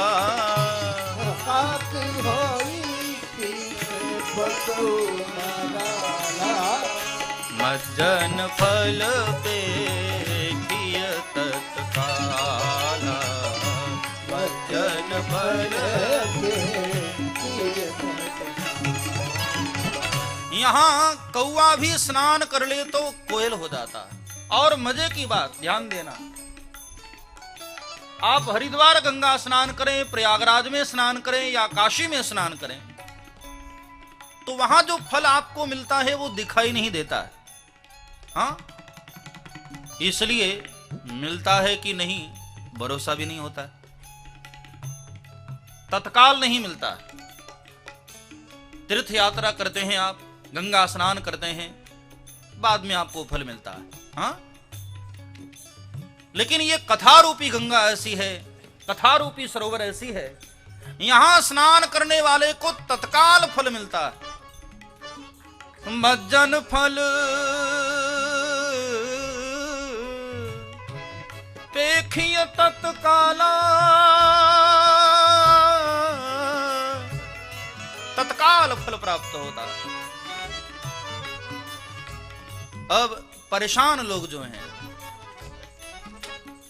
काक होई पीक बकबू मराला, मज्जन फल पे खियत काला, मज्जन फल यहाँ कौवा भी स्नान कर ले तो कोयल हो जाता है। और मजे की बात ध्यान देना, आप हरिद्वार गंगा स्नान करें, प्रयागराज में स्नान करें या काशी में स्नान करें, तो वहां जो फल आपको मिलता है वो दिखाई नहीं देता है। हाँ, इसलिए मिलता है कि नहीं भरोसा भी नहीं होता है, तत्काल नहीं मिलता है। तीर्थ यात्रा करते हैं आप, गंगा स्नान करते हैं, बाद में आपको फल मिलता है। हाँ, लेकिन ये कथा रूपी गंगा ऐसी है, कथा रूपी सरोवर ऐसी है, यहां स्नान करने वाले को तत्काल फल मिलता है। मज्जन फल पेखिय तत्काला, तत्काल फल प्राप्त होता है। अब परेशान लोग जो हैं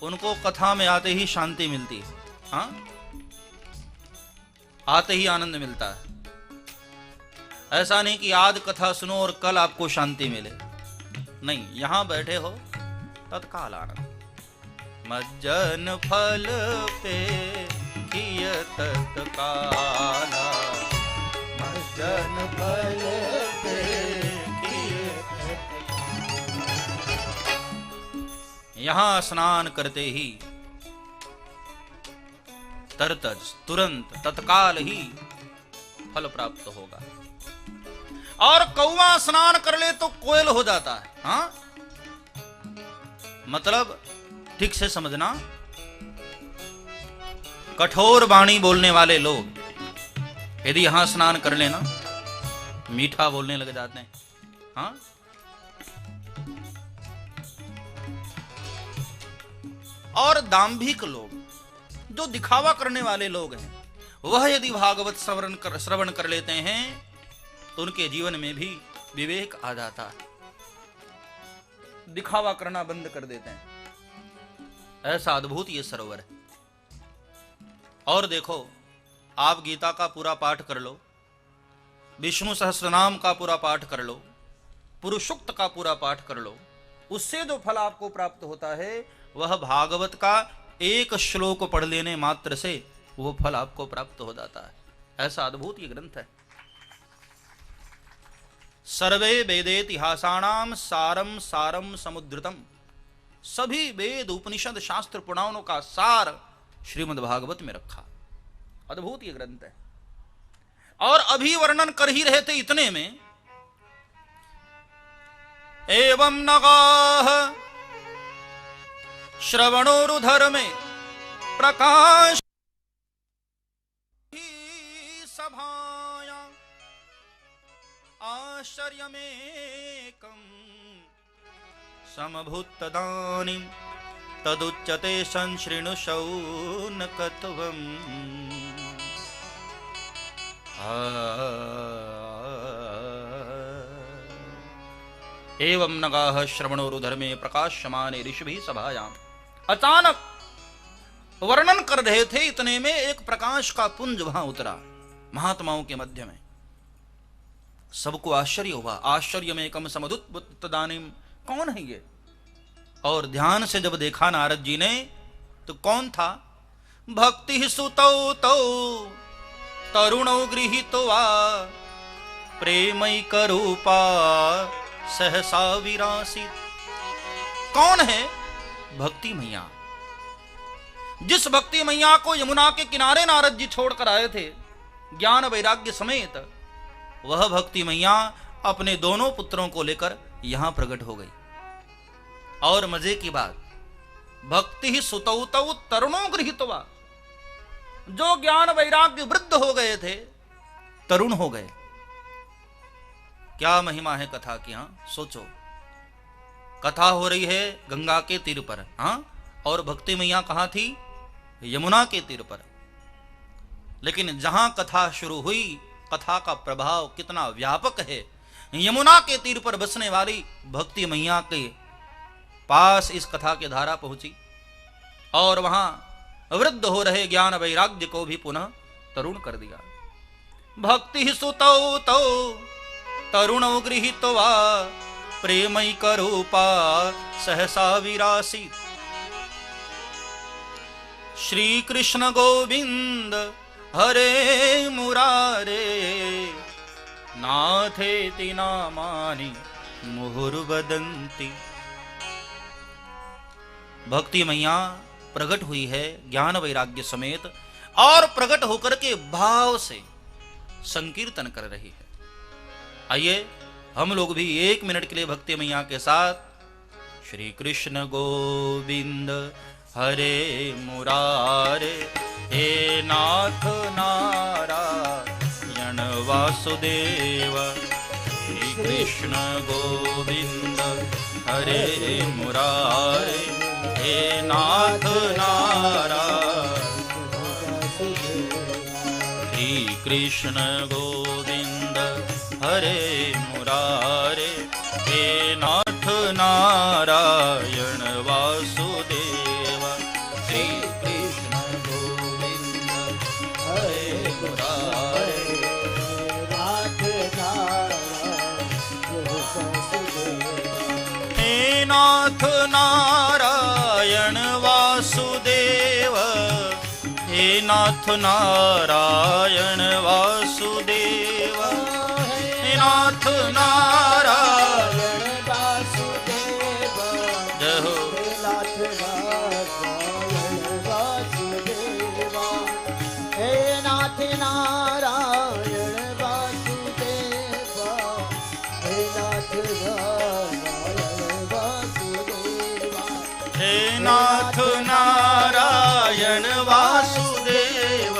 उनको कथा में आते ही शांति मिलती है। हाँ, आते ही आनंद मिलता है। ऐसा नहीं कि आज कथा सुनो और कल आपको शांति मिले, नहीं, यहां बैठे हो तत्काल आनंद। मज्जन फल पे खियत काला, मज्जन फल पे खियत। यहां स्नान करते ही तरतज तुरंत तत्काल ही फल प्राप्त होगा। और कौवा स्नान कर ले तो कोयल हो जाता है। हाँ, मतलब ठीक से समझना, कठोर वाणी बोलने वाले लोग यदि यहां स्नान कर लेना मीठा बोलने लग जाते हैं। हाँ, और दांभिक लोग जो दिखावा करने वाले लोग हैं, वह यदि भागवत श्रवण कर लेते हैं तो उनके जीवन में भी विवेक आ जाता है, दिखावा करना बंद कर देते हैं। ऐसा अद्भुत ये सरोवर है। और देखो, आप गीता का पूरा पाठ कर लो, विष्णु सहस्त्रनाम का पूरा पाठ कर लो, पुरुषोक्त का पूरा पाठ कर लो, उससे जो फल आपको प्राप्त होता है वह भागवत का एक श्लोक पढ़ लेने मात्र से वो फल आपको प्राप्त हो जाता है। ऐसा अद्भुत ये ग्रंथ है। सर्वे वेदेतिहासानाम सारम सारम समुद्रतम, सभी वेद उपनिषद शास्त्र पुराणों का सार श्रीमद् भागवत में रखा। अद्भुत ये ग्रंथ है। और अभी वर्णन कर ही रहे थे इतने में, एवं नगाः श्रवणोरुधर में प्रकाश सभायां आश्चर्यमेकं समभूतदानीं तदुच्यते संशृणुशौनकत्वम्। एवं नगाः श्रवणोरुधर में प्रकाशमाने ऋषिभिः सभायाम। अचानक वर्णन कर रहे थे इतने में एक प्रकाश का पुंज वहां उतरा महात्माओं के मध्य में। सबको आश्चर्य हुआ। आश्चर्य में कम समुद्दानीम, कौन है ये? और ध्यान से जब देखा नारद जी ने तो कौन था? भक्ति सुतौ तौ तरुणौ गृहीतो वा प्रेमैक रूपा सहसा विरासित। कौन है? भक्ति मैया। जिस भक्ति मैया को यमुना के किनारे नारद जी छोड़कर आए थे ज्ञान वैराग्य समेत, वह भक्ति मैया अपने दोनों पुत्रों को लेकर यहां प्रकट हो गई। और मजे की बात, भक्ति ही सुतौ तौ तरुणों गृहीत्वा, जो ज्ञान वैराग्य वृद्ध हो गए थे तरुण हो गए। क्या महिमा है कथा की। हाँ सोचो, कथा हो रही है गंगा के तीर पर, हाँ, और भक्ति मैया कहां थी? यमुना के तीर पर। लेकिन जहां कथा शुरू हुई, कथा का प्रभाव कितना व्यापक है। यमुना के तीर पर बसने वाली भक्ति मैया के पास इस कथा की धारा पहुंची और वहां वृद्ध हो रहे ज्ञान वैराग्य को भी पुनः तरुण कर दिया। भक्ति सुतौ तौ तरुणौ गृहीत्वा प्रेमैक रूपा सहसा विरासित। श्री कृष्ण गोविंद हरे मुरारे नाथेति नामानि मुहुर्वदन्ति। भक्ति मैया प्रकट हुई है ज्ञान वैराग्य समेत और प्रकट होकर के भाव से संकीर्तन कर रही है। आइए हम लोग भी 1 मिनट के लिए भक्ति मैया के साथ श्री कृष्ण गोविंद हरे मुरारे हे नाथ नारायण वासुदेव। श्री कृष्ण गोविंद हरे मुरारे हे नाथ नारायण। श्री कृष्ण गोविंद हरे मुरारे हे नाथ नारायण वासुदेव। श्री कृष्ण गोविंद हरे मुरारे हे नाथ नारायण वासुदेव। हे नाथ नारायण वासुदेव। हे नाथ नारायण वासुदेव। जय हो। हे नाथ नारायण वासुदेव। हे नाथ नारायण वासुदेव। हे नाथ नारायण वासुदेव।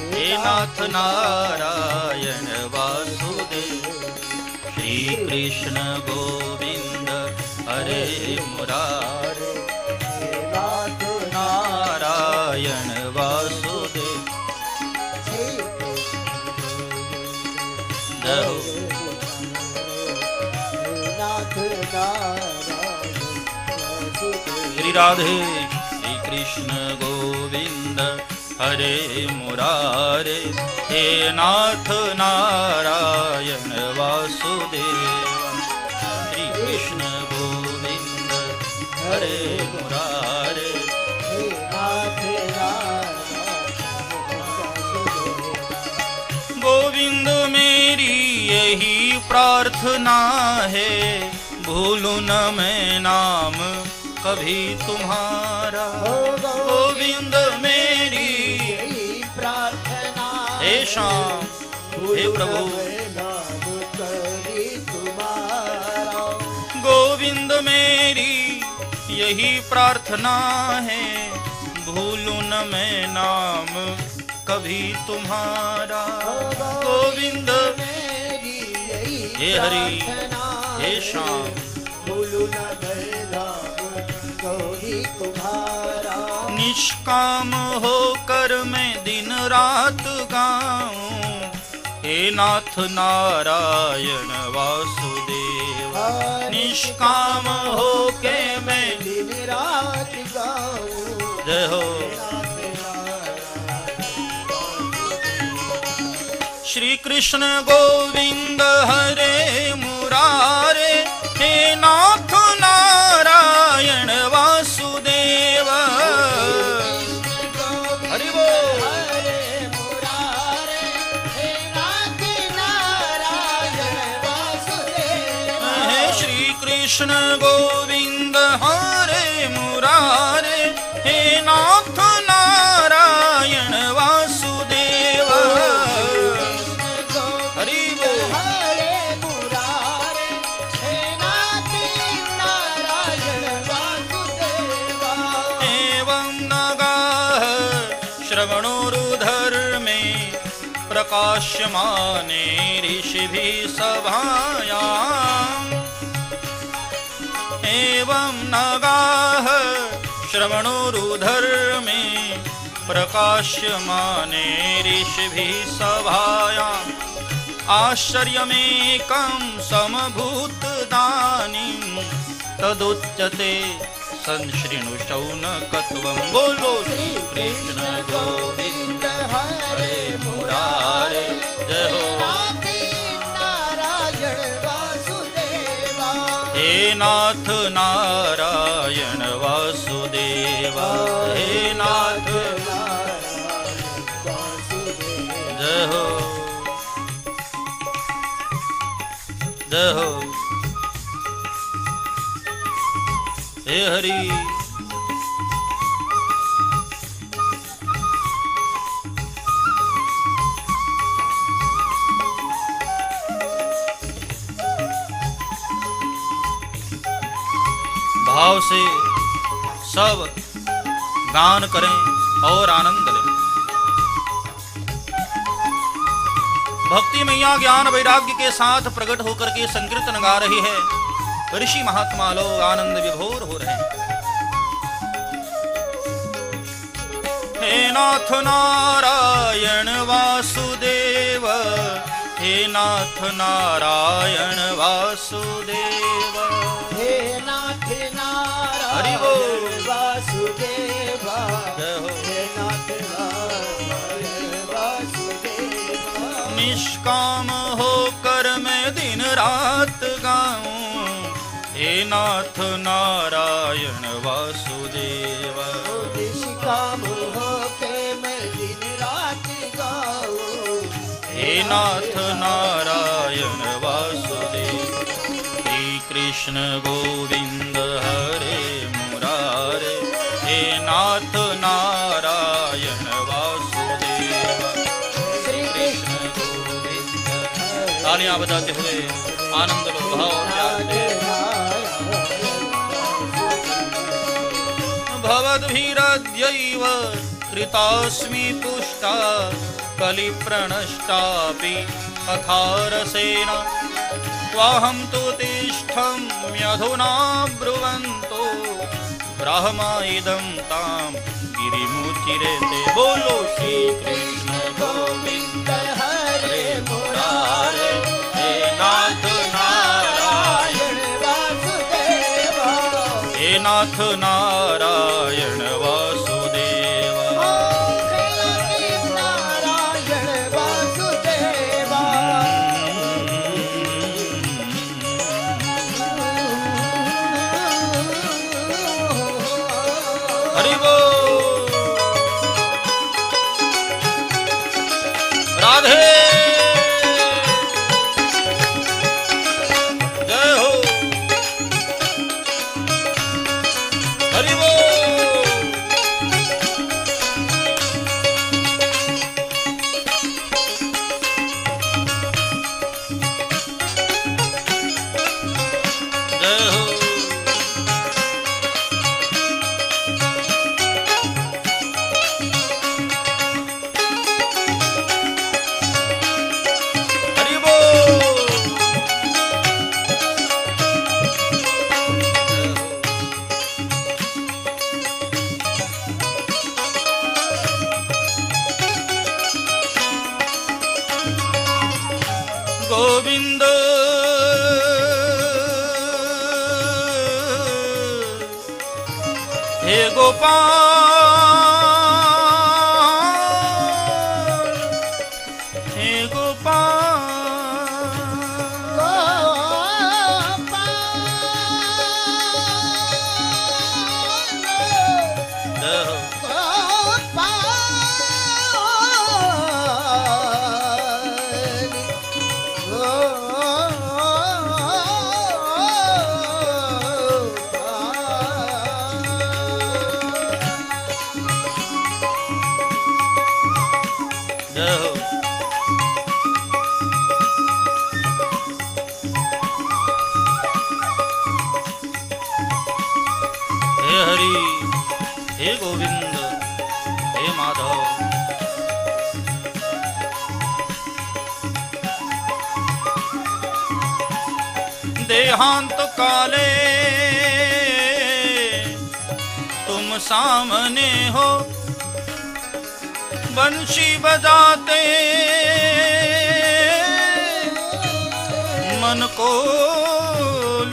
हे नाथ नारायण वासुदेव। श्री कृष्ण गोविंद हरे मुरारे हे नाथ नारायण वासुदेव। जय हो। श्री राधे। श्री कृष्ण गोविंद हरे मुरारे, हे नाथ नारायण वासुदेवा। श्री कृष्ण गोविंद हरे मुरारे, हे नाथ गोविंद मेरी यही प्रार्थना है, भूलूं न मैं नाम कभी तुम्हारा। गोविंद मेरी प्रार्थना हे श्याम, हे प्रभु, गोविंद मेरी यही प्रार्थना है, भूलूं न मैं नाम कभी तुम्हारा। गोविंद मेरी हे हरि, हे श्याम, भूलूं न मैं नाम कभी तुम्हारा। निष्काम होकर मैं दिन रात गाऊं, हे नाथ नारायण वासुदेव। निष्काम होके मैं दिन रात गाऊं, जय हो। श्री कृष्ण गोविंद हरे मुरारे, हे नाथ नारायण वासुदेव। हरि बोल। हरे मुरारे, हे नाथ नारायण वासुदेव। हे श्री कृष्ण गोविंद हरे मुरारे, हे नाथ नारायण वासुदेव। हरि बोल। हरे मुरारे, हे नाथ नारायण वासुदेवा। एवं नगाः श्रवणोरुधर में प्रकाश्यमाने ऋषिभिः सभायाम्। एवं नगाः श्रवणोरुधर में प्रकाश्यमाने ऋषिभिः सभायाम्। आश्चर्यमेकं समभूतदानीं, तदुच्यते संशृणुशौनकत्वं। बोलो श्री कृष्ण गोविंद हरे मुरारे, जय हो। नाथ नारायण वासुदेवा। हे नाथ नारायण वासुदेवा, हे नाथ जय हो, जय हो। हे हरि, भाव से सब गान करें और आनंद लें। भक्ति मैया ज्ञान वैराग्य के साथ प्रकट होकर के संकीर्तन गा रही है। ऋषि महात्मा लोग आनंद विभोर हो रहे हैं। हे नाथ नारायण वासुदेव, हे नाथ नारायण वासुदेव। हे नाथ हरि बोल। नारायण वासुदेवा। जय हो। हे नाथ नारायण वासुदेवा। निष्काम होकर मैं दिन रात गाऊं, हे नाथ नारायण वासुदेव। निष्काम होके मैं दिन रात गाऊं, हे नाथ नारायण वासुदेव। श्री कृष्ण गोविंद हरे मुरारे, हे नाथ नारायण वासुदेव। श्री कृष्ण गोविंद। तालियां बजाते हुए आनंद लो, भाव जाते। भवद्भिरद्यैव कृतास्मि पुष्टा, कलिप्रणष्टापि अखारसेन। त्वाहं तु तिष्ठम्यधुना ब्रुवन्तो, ब्रह्मा इदं तां गिरिमुचिरेते। बोलो श्री कृष्ण गोविंद हरे मुरारे, हे नाथ नारायण वासुदेवा। हे नाथ नारायण वासुदेव। हे नाथ राधे जय हो हरि बोल जय हो हरि बोल गोविंद हे गोपाल हे गोपाल जय हो जय हो हे हरि हे गोविंद हे माधव देहांत काले तुम सामने हो बंशी बजाते मन को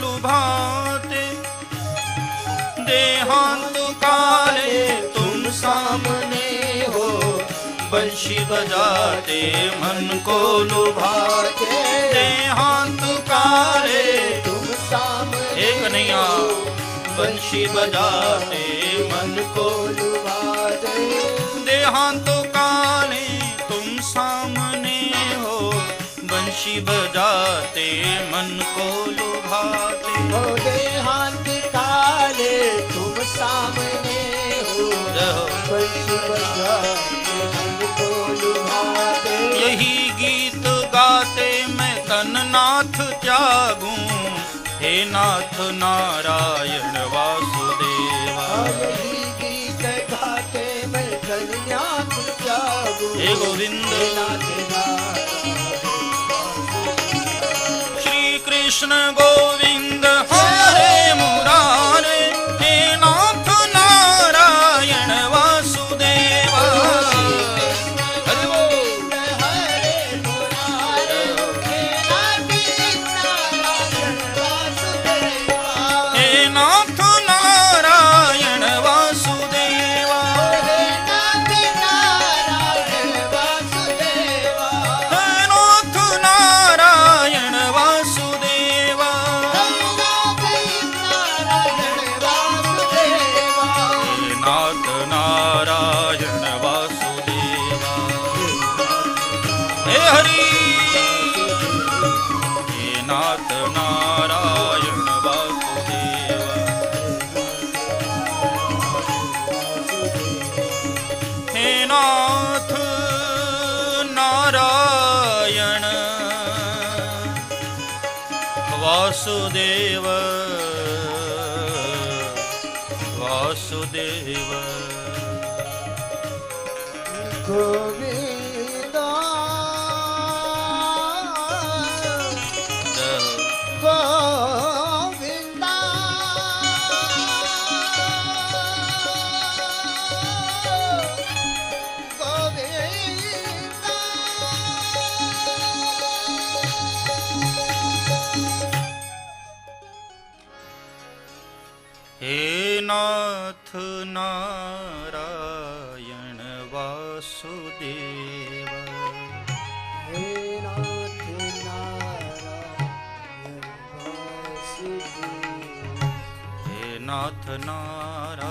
लुभाते देहांत काले तुम सामने हो बंशी बजाते मन को लुभाते देहांत काले तुम सामने एक नैया बंशी बजाते मन को लुभाते देहांत काले तुम सामने हो बंशी बजाते मन को लुभाते ओ देहांत काले तुम सामने हो जय हो। बंशी बजाते मन को लुभाते यही गीत गाते मैं तन नाथ त्यागूं हे नाथ नारायण वासुदेवा यही गीत गाते मैं कन्यात जागूं हे गोविंद श्री कृष्ण गोविंद हरे मुरारे हे नाथ नारायण वासुदेवा हरि बोल हे नाथ नारायण वासुदेवा हे नाथ नारायण वासुदेवा हे नाथ नारायण वासुदेवा हे नाथ नारायण वासुदेवा हे हरि हे नाथ नारायण वासुदेवा हे नाथ नारायण वासुदेव वासुदेव गोविंदा जय हो। गोविंदा गोविंदा हे नाथ नारायण वासुदेव हे नाथ नारायण वासुदेव हे नाथ नारायण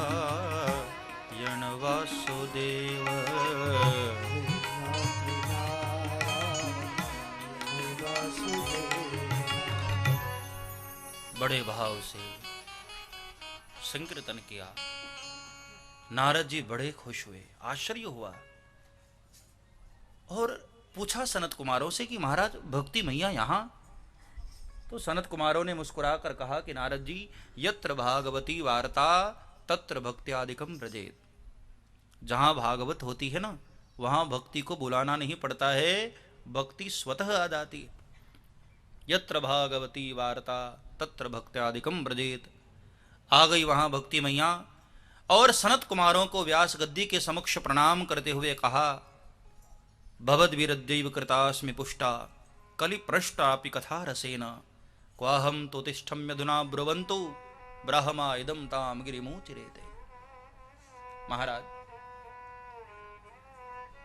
वासुदेव बड़े भाव से संकीर्तन किया। नारद जी बड़े खुश हुए, आश्चर्य हुआ और पूछा सनत कुमारों से कि महाराज भक्ति मैया यहां? तो सनत कुमारों ने मुस्कुराकर कहा कि नारद जी, यत्र भागवती वार्ता तत्र भक्त्यादिकम व्रजेत। जहां भागवत होती है ना, वहां भक्ति को बुलाना नहीं पड़ता है, भक्ति स्वतः आ जाती है। यत्र भागवती वार्ता तत्र भक्त्यादिकम व्रजेत। आ गई वहां भक्ति मैया और सनत कुमारों को व्यास गद्दी के समक्ष प्रणाम करते हुए कहा, भवद्भिरद्यैव कृतास्मि पुष्टा कलि पृष्टापि कथा रसेन क्वाहम तो तिष्ठम्यधुना ब्रुवन्तु ब्रह्मा इदं ताम गिरिमोचिरेते। महाराज,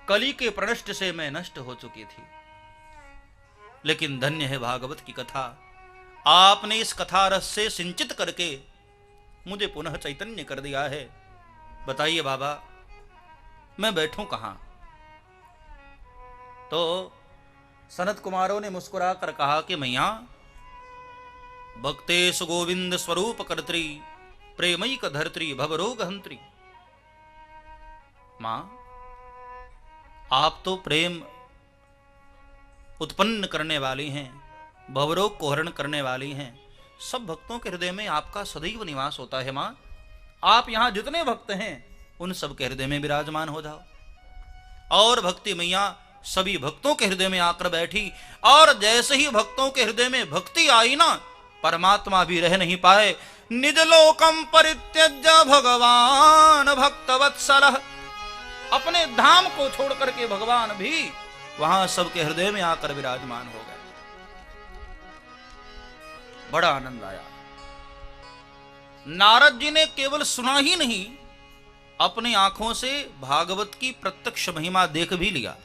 कली के प्रणष्ट से मैं नष्ट हो चुकी थी, लेकिन धन्य है भागवत की कथा। आपने इस कथा रस से सिंचित करके मुझे पुनः चैतन्य कर दिया है। बताइए बाबा, मैं बैठूं कहां? तो सनत कुमारों ने मुस्कुरा कर कहा कि मैया, भक्तेश गोविंद स्वरूप कर्त्री प्रेमैक धर्त्री भवरोग हंत्री। मां, आप तो प्रेम उत्पन्न करने वाली हैं, भवरोग को हरण करने वाली हैं। सब भक्तों के हृदय में आपका सदैव निवास होता है मां। आप यहां जितने भक्त हैं उन सब के हृदय में विराजमान हो जाओ। और भक्ति मैया सभी भक्तों के हृदय में आकर बैठी, और जैसे ही भक्तों के हृदय में भक्ति आई ना, परमात्मा भी रह नहीं पाए। निज लोकम परित्यज्य भगवान भक्तवत्सलः। अपने धाम को छोड़ करके भगवान भी वहां सबके हृदय में आकर विराजमान हो गए। बड़ा आनंद आया। नारद जी ने केवल सुना ही नहीं, अपनी आंखों से भागवत की प्रत्यक्ष महिमा देख भी लिया।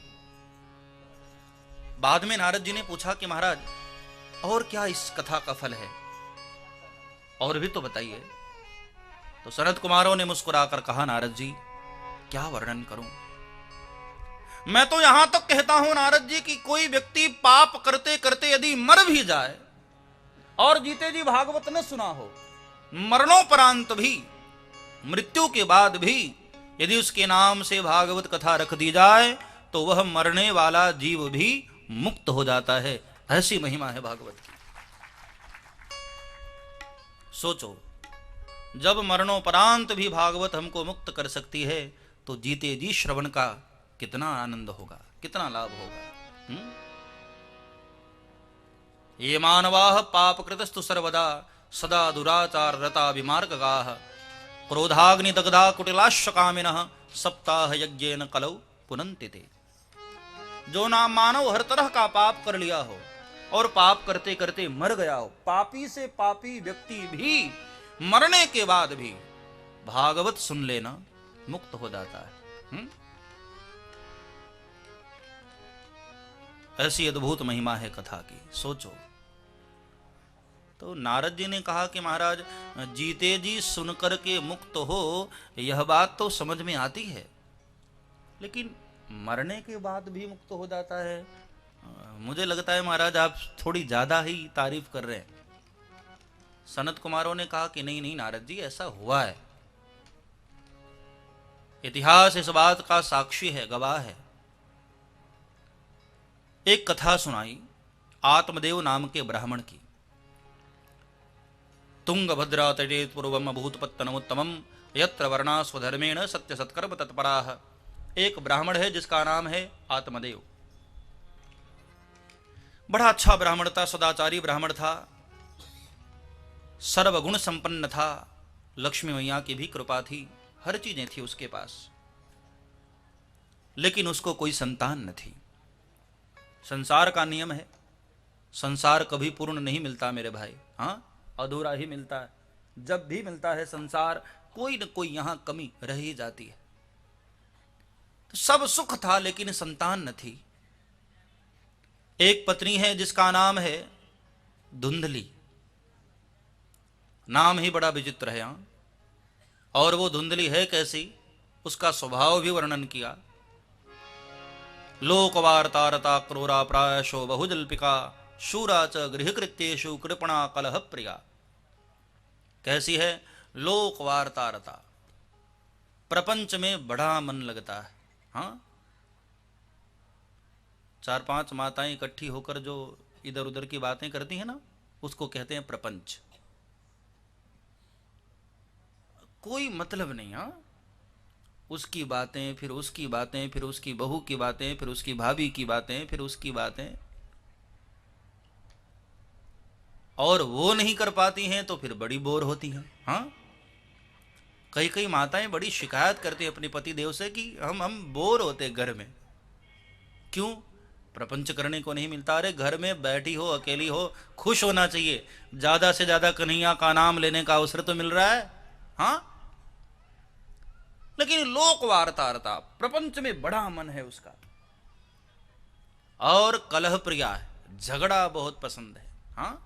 बाद में नारद जी ने पूछा कि महाराज, और क्या इस कथा का फल है, और भी तो बताइए। तो सनत कुमारों ने मुस्कुराकर कहा, नारद जी क्या वर्णन करूं? मैं तो यहां तक कहता हूं नारद जी कि कोई व्यक्ति पाप करते करते यदि मर भी जाए और जीते जी भागवत न सुना हो, मरणोपरांत भी, मृत्यु के बाद भी यदि उसके नाम से भागवत कथा रख दी जाए तो वह मरने वाला जीव भी मुक्त हो जाता है। ऐसी महिमा है भागवत की। सोचो, जब मरणोपरांत भी भागवत हमको मुक्त कर सकती है तो जीते जी श्रवण का कितना आनंद होगा, कितना लाभ होगा। ये मानवाः पापकृतस्तु सर्वदा सदा दुराचार रता विमार्गगाः क्रोधाग्नि दग्धा कुटिलाश्व कामिनः सप्ताह यज्ञेन कलौ पुनन्ति ते। जो ना मानव हर तरह का पाप कर लिया हो और पाप करते करते मर गया हो, पापी से पापी व्यक्ति भी मरने के बाद भी भागवत सुन लेना मुक्त हो जाता है। ऐसी अद्भुत महिमा है कथा की, सोचो। तो नारद जी ने कहा कि महाराज, जीते जी सुनकर के मुक्त हो, यह बात तो समझ में आती है, लेकिन मरने के बाद भी मुक्त हो जाता है। मुझे लगता है महाराज आप थोड़ी ज्यादा ही तारीफ कर रहे हैं। सनत कुमारों ने कहा कि नहीं नहीं नारद जी, ऐसा हुआ है। इतिहास इस बात का साक्षी है, गवाह है। एक कथा सुनाई आत्मदेव नाम के ब्राह्मण की। तुंगभद्रा तटे पूर्वम भूतपत्तनमुत्तमम यत्र वर्णा स्वधर्मेण सत्य सत्कर्म तत्पराः। एक ब्राह्मण है जिसका नाम है आत्मदेव। बड़ा अच्छा ब्राह्मण था, सदाचारी ब्राह्मण था, सर्वगुण संपन्न था, लक्ष्मी मैया की भी कृपा थी, हर चीजें थी उसके पास, लेकिन उसको कोई संतान न थी। संसार का नियम है, संसार कभी पूर्ण नहीं मिलता मेरे भाई, हाँ, अधूरा ही मिलता है। जब भी मिलता है संसार, कोई न कोई यहां कमी रह ही जाती है। तो सब सुख था लेकिन संतान न थी। एक पत्नी है जिसका नाम है धुंधली, नाम ही बड़ा विचित्र है। और वो धुंधली है कैसी, उसका स्वभाव भी वर्णन किया। लोकवार्ता रता क्रूरा प्रायशो बहुजल्पिका शूरा च गृहकृत्येषु कृपणा कलह प्रिया। कैसी है? लोक वार्तारता, प्रपंच में बड़ा मन लगता है। हाँ, 4-5 माताएं इकट्ठी होकर जो इधर उधर की बातें करती हैं ना, उसको कहते हैं प्रपंच। कोई मतलब नहीं। हाँ, उसकी बातें, फिर उसकी बातें, फिर उसकी बहू की बातें, फिर उसकी भाभी की बातें, फिर उसकी बातें, और वो नहीं कर पाती हैं तो फिर बड़ी बोर होती हैं। हाँ, कई कई माताएं बड़ी शिकायत करती हैं अपने पति देव से कि हम बोर होते घर में। क्यों? प्रपंच करने को नहीं मिलता। अरे घर में बैठी हो, अकेली हो, खुश होना चाहिए। ज्यादा से ज्यादा कन्हैया का नाम लेने का अवसर तो मिल रहा है। हाँ, लेकिन लोक वार्तारता, प्रपंच में बड़ा मन है उसका। और कलह प्रिया है, झगड़ा बहुत पसंद है। हाँ,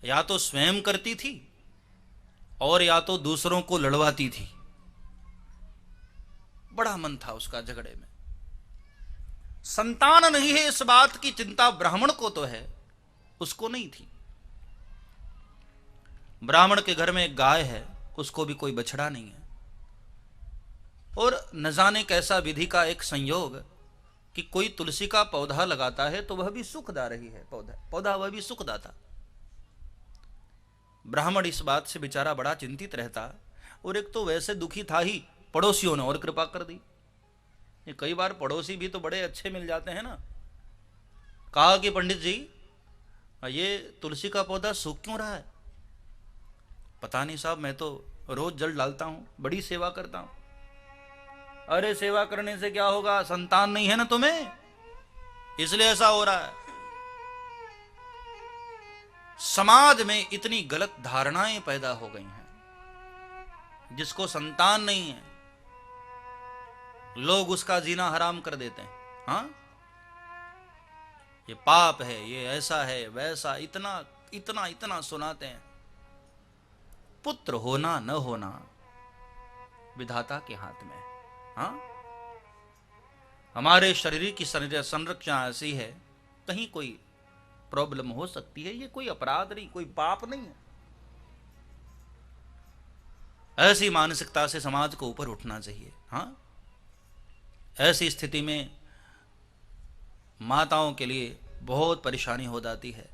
या तो स्वयं करती थी और या तो दूसरों को लड़वाती थी। बड़ा मन था उसका झगड़े में। संतान नहीं है इस बात की चिंता ब्राह्मण को तो है, उसको नहीं थी। ब्राह्मण के घर में एक गाय है, उसको भी कोई बछड़ा नहीं है। और न जाने कैसा विधि का एक संयोग कि कोई तुलसी का पौधा लगाता है तो वह भी सुखदा रही है। पौधा वह भी सुखदाता। ब्राह्मण इस बात से बेचारा बड़ा चिंतित रहता, और एक तो वैसे दुखी था ही, पड़ोसियों ने और कृपा कर दी। ये कई बार पड़ोसी भी तो बड़े अच्छे मिल जाते हैं ना। कहा कि पंडित जी, ये तुलसी का पौधा सूख क्यों रहा है? पता नहीं साहब, मैं तो रोज जल डालता हूं, बड़ी सेवा करता हूं। अरे सेवा करने से क्या होगा? संतान नहीं है ना तुम्हें, इसलिए ऐसा हो रहा है। समाज में इतनी गलत धारणाएं पैदा हो गई हैं। जिसको संतान नहीं है, लोग उसका जीना हराम कर देते हैं। हाँ, ये पाप है, ये ऐसा है, वैसा, इतना इतना इतना सुनाते हैं। पुत्र होना न होना विधाता के हाथ में है। हाँ, हमारे शरीर की संरचना ऐसी है, कहीं कोई प्रॉब्लम हो सकती है। ये कोई अपराध नहीं, कोई पाप नहीं है। ऐसी मानसिकता से समाज को ऊपर उठना चाहिए। हाँ, ऐसी स्थिति में माताओं के लिए बहुत परेशानी हो जाती है।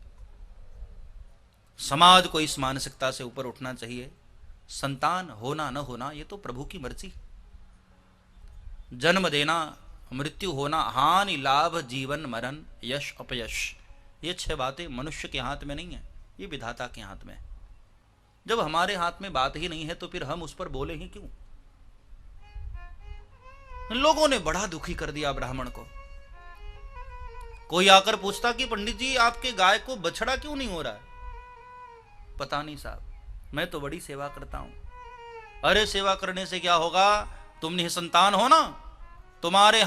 समाज को इस मानसिकता से ऊपर उठना चाहिए। संतान होना न होना ये तो प्रभु की मर्जी। जन्म देना, मृत्यु होना, हानि लाभ, जीवन मरण, यश अपयश, ये 6 बातें मनुष्य के हाथ में नहीं है, ये विधाता के हाथ में है। जब हमारे हाथ में बात ही नहीं है तो फिर हम उस पर बोले ही क्यों? लोगों ने बड़ा दुखी कर दिया ब्राह्मण को। कोई आकर पूछता कि पंडित जी, आपके गाय को बछड़ा क्यों नहीं हो रहा है? पता नहीं साहब, मैं तो बड़ी सेवा करता हूं। अरे सेवा करने से क्या होगा? तुम निसंतान हो ना, तुम्हारे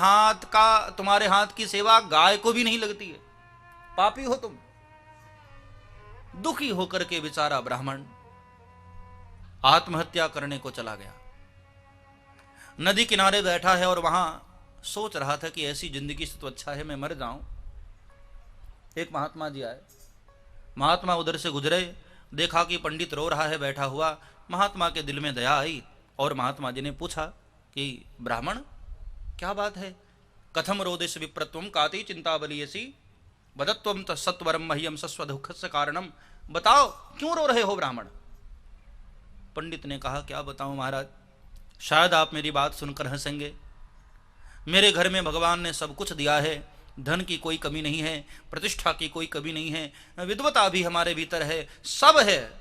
हाथ की सेवा गाय को भी नहीं लगती है, पापी हो तुम। दुखी होकर के बेचारा ब्राह्मण आत्महत्या करने को चला गया। नदी किनारे बैठा है और वहां सोच रहा था कि ऐसी जिंदगी से तो अच्छा है मैं मर जाऊं। एक महात्मा जी आए। महात्मा उधर से गुजरे, देखा कि पंडित रो रहा है बैठा हुआ। महात्मा के दिल में दया आई और महात्मा जी ने पूछा कि ब्राह्मण, क्या बात है? कथम रोदिस विप्रत्वम काति चिंता बलियसी बदत्वम तत्सत्वरम मह्यम सस्व दुःखस्य कारणम। बताओ क्यों रो रहे हो ब्राह्मण? पंडित ने कहा, क्या बताऊं महाराज, शायद आप मेरी बात सुनकर हंसेंगे। मेरे घर में भगवान ने सब कुछ दिया है, धन की कोई कमी नहीं है, प्रतिष्ठा की कोई कमी नहीं है, विद्वता भी हमारे भीतर है, सब है,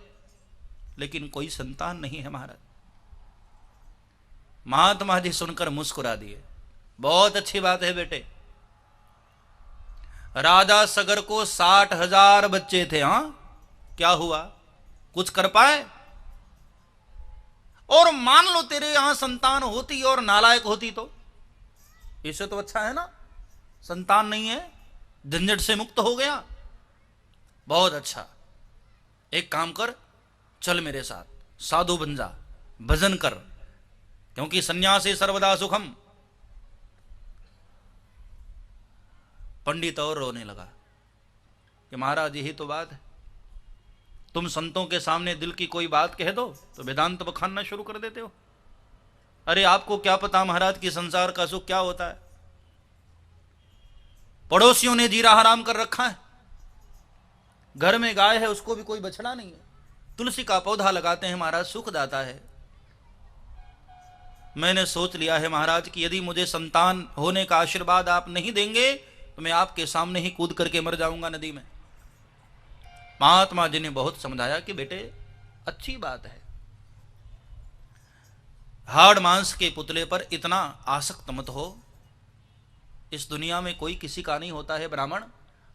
लेकिन कोई संतान नहीं है महाराज। महात्मा जी सुनकर मुस्कुरा दिए। बहुत अच्छी बात है बेटे। राजा सगर को 60,000 बच्चे थे। हाँ, क्या हुआ? कुछ कर पाए? और मान लो तेरे यहां संतान होती और नालायक होती तो इससे तो अच्छा है ना। संतान नहीं है, झंझट से मुक्त हो गया, बहुत अच्छा। एक काम कर, चल मेरे साथ, साधु बन जा, भजन कर, क्योंकि सन्यासी सर्वदा सुखम। पंडित और रोने लगा कि महाराज यही तो बात है, तुम संतों के सामने दिल की कोई बात कह दो तो वेदांत बखानना शुरू कर देते हो। अरे आपको क्या पता महाराज कि संसार का सुख क्या होता है? पड़ोसियों ने जीरा हराम कर रखा है, घर में गाय है उसको भी कोई बछड़ा नहीं है, तुलसी का पौधा लगाते हैं महाराज सुखदाता है। मैंने सोच लिया है महाराज कि यदि मुझे संतान होने का आशीर्वाद आप नहीं देंगे तो मैं आपके सामने ही कूद करके मर जाऊंगा नदी में। महात्मा जी ने बहुत समझाया कि बेटे अच्छी बात है, हाड़ मांस के पुतले पर इतना आसक्त मत हो। इस दुनिया में कोई किसी का नहीं होता है ब्राह्मण,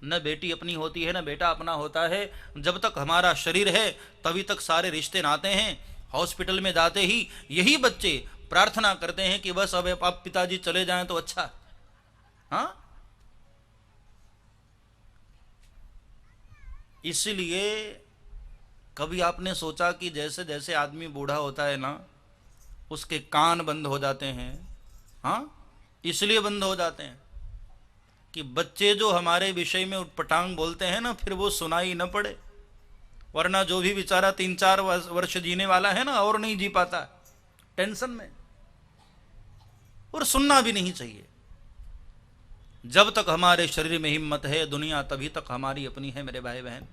न बेटी अपनी होती है न बेटा अपना होता है। जब तक हमारा शरीर है तभी तक सारे रिश्ते नाते हैं। हॉस्पिटल में जाते ही यही बच्चे प्रार्थना करते हैं कि बस अब पिताजी चले जाएं तो अच्छा। हाँ, इसलिए कभी आपने सोचा कि जैसे जैसे आदमी बूढ़ा होता है ना उसके कान बंद हो जाते हैं। हाँ, इसलिए बंद हो जाते हैं कि बच्चे जो हमारे विषय में उटपटांग बोलते हैं ना फिर वो सुनाई न पड़े, वरना जो भी बेचारा 3-4 वर्ष जीने वाला है ना और नहीं जी पाता टेंशन में, और सुनना भी नहीं चाहिए। जब तक हमारे शरीर में हिम्मत है दुनिया तभी तक हमारी अपनी है मेरे भाई बहन।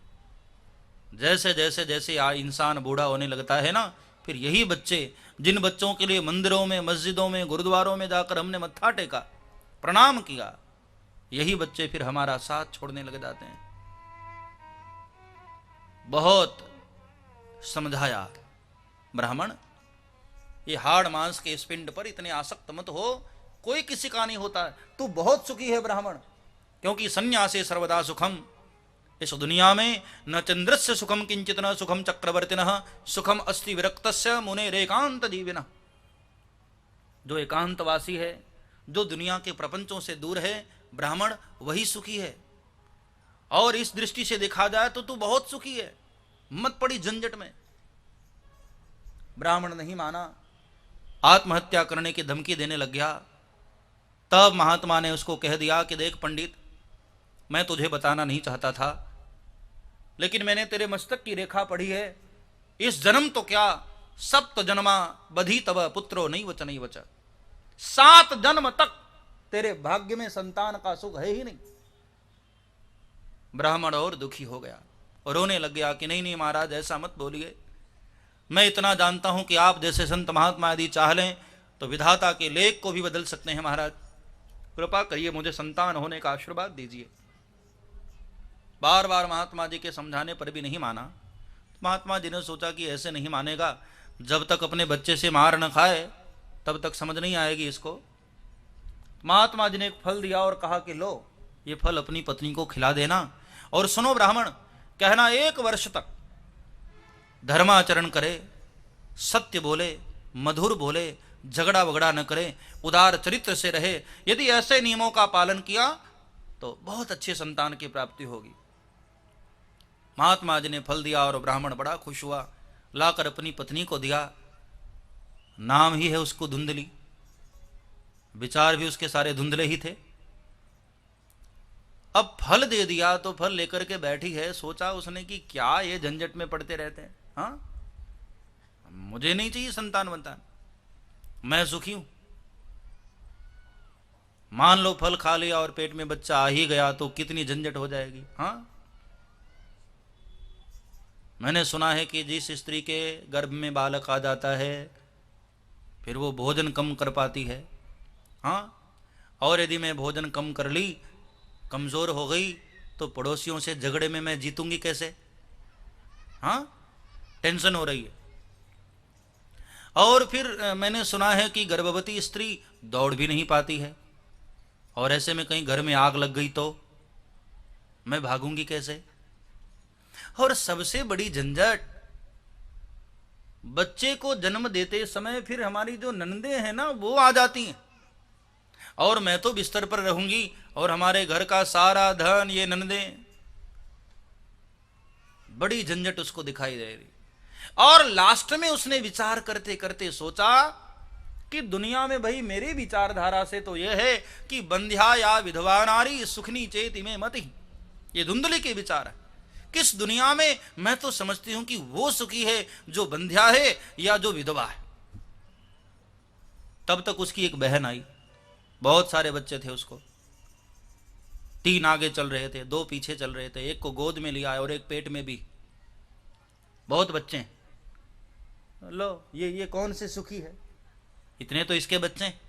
जैसे जैसे जैसे इंसान बूढ़ा होने लगता है ना फिर यही बच्चे, जिन बच्चों के लिए मंदिरों में मस्जिदों में गुरुद्वारों में जाकर हमने मत्था टेका प्रणाम किया, यही बच्चे फिर हमारा साथ छोड़ने लग जाते हैं। बहुत समझाया ब्राह्मण, ये हाड़ मांस के इस पिंड पर इतने आसक्त मत हो, कोई किसी का नहीं होता है। तू बहुत सुखी है ब्राह्मण, क्योंकि संन्यासे सर्वदा सुखम। इस दुनिया में न चंद्रस्य सुखम किंचित न सुखम चक्रवर्तिनः सुखम अस्ति विरक्तस्य मुनेरेकांत जीविनः। जो एकांतवासी है, जो दुनिया के प्रपंचों से दूर है, ब्राह्मण वही सुखी है। और इस दृष्टि से देखा जाए तो तू बहुत सुखी है, मत पड़ी झंझट में। ब्राह्मण नहीं माना, आत्महत्या करने की धमकी देने लग गया। तब महात्मा ने उसको कह दिया कि देख पंडित, मैं तुझे बताना नहीं चाहता था, लेकिन मैंने तेरे मस्तक की रेखा पढ़ी है। इस जन्म तो क्या, सप्त जन्मा बधी तब पुत्रो नहीं वच नहीं वच। 7 जन्म तक तेरे भाग्य में संतान का सुख है ही नहीं। ब्राह्मण और दुखी हो गया और रोने लग गया कि नहीं नहीं महाराज ऐसा मत बोलिए, मैं इतना जानता हूं कि आप जैसे संत महात्मा यदि चाह लें तो विधाता के लेख को भी बदल सकते हैं। महाराज कृपा करिए, मुझे संतान होने का आशीर्वाद दीजिए। बार बार महात्मा जी के समझाने पर भी नहीं माना। महात्मा जी ने सोचा कि ऐसे नहीं मानेगा, जब तक अपने बच्चे से मार न खाए तब तक समझ नहीं आएगी इसको। महात्मा जी ने एक फल दिया और कहा कि लो, ये फल अपनी पत्नी को खिला देना, और सुनो ब्राह्मण, कहना 1 वर्ष तक धर्माचरण करे, सत्य बोले, मधुर बोले, झगड़ा वगड़ा न करे, उदार चरित्र से रहे। यदि ऐसे नियमों का पालन किया तो बहुत अच्छे संतान की प्राप्ति होगी। महात्मा जी ने फल दिया और ब्राह्मण बड़ा खुश हुआ, लाकर अपनी पत्नी को दिया। नाम ही है उसको धुंधली, विचार भी उसके सारे धुंधले ही थे। अब फल दे दिया तो फल लेकर के बैठी है। सोचा उसने कि क्या ये झंझट में पड़ते रहते हैं, हाँ, मुझे नहीं चाहिए संतान वंतान, मैं सुखी हूं। मान लो फल खा लिया और पेट में बच्चा आ ही गया तो कितनी झंझट हो जाएगी। हाँ, मैंने सुना है कि जिस स्त्री के गर्भ में बालक आ जाता है फिर वो भोजन कम कर पाती है। हाँ, और यदि मैं भोजन कम कर ली, कमजोर हो गई, तो पड़ोसियों से झगड़े में मैं जीतूंगी कैसे। हाँ, टेंशन हो रही है। और फिर मैंने सुना है कि गर्भवती स्त्री दौड़ भी नहीं पाती है, और ऐसे में कहीं घर में आग लग गई तो मैं भागूंगी कैसे। और सबसे बड़ी झंझट, बच्चे को जन्म देते समय फिर हमारी जो ननदे हैं ना वो आ जाती हैं, और मैं तो बिस्तर पर रहूंगी और हमारे घर का सारा धन ये ननदे। बड़ी झंझट उसको दिखाई दे रही। और लास्ट में उसने विचार करते करते सोचा कि दुनिया में भाई मेरी विचारधारा से तो यह है कि बंध्या या विधवा नारी सुखनी चेत में मति। ये धुंधली के विचार है किस दुनिया में? मैं तो समझती हूं कि वो सुखी है जो बंध्या है या जो विधवा है। तब तक उसकी एक बहन आई, बहुत सारे बच्चे थे उसको, 3 आगे चल रहे थे, 2 पीछे चल रहे थे, एक को गोद में लिया और एक पेट में भी, बहुत बच्चे हैं। लो ये कौन से सुखी है, इतने तो इसके बच्चे हैं।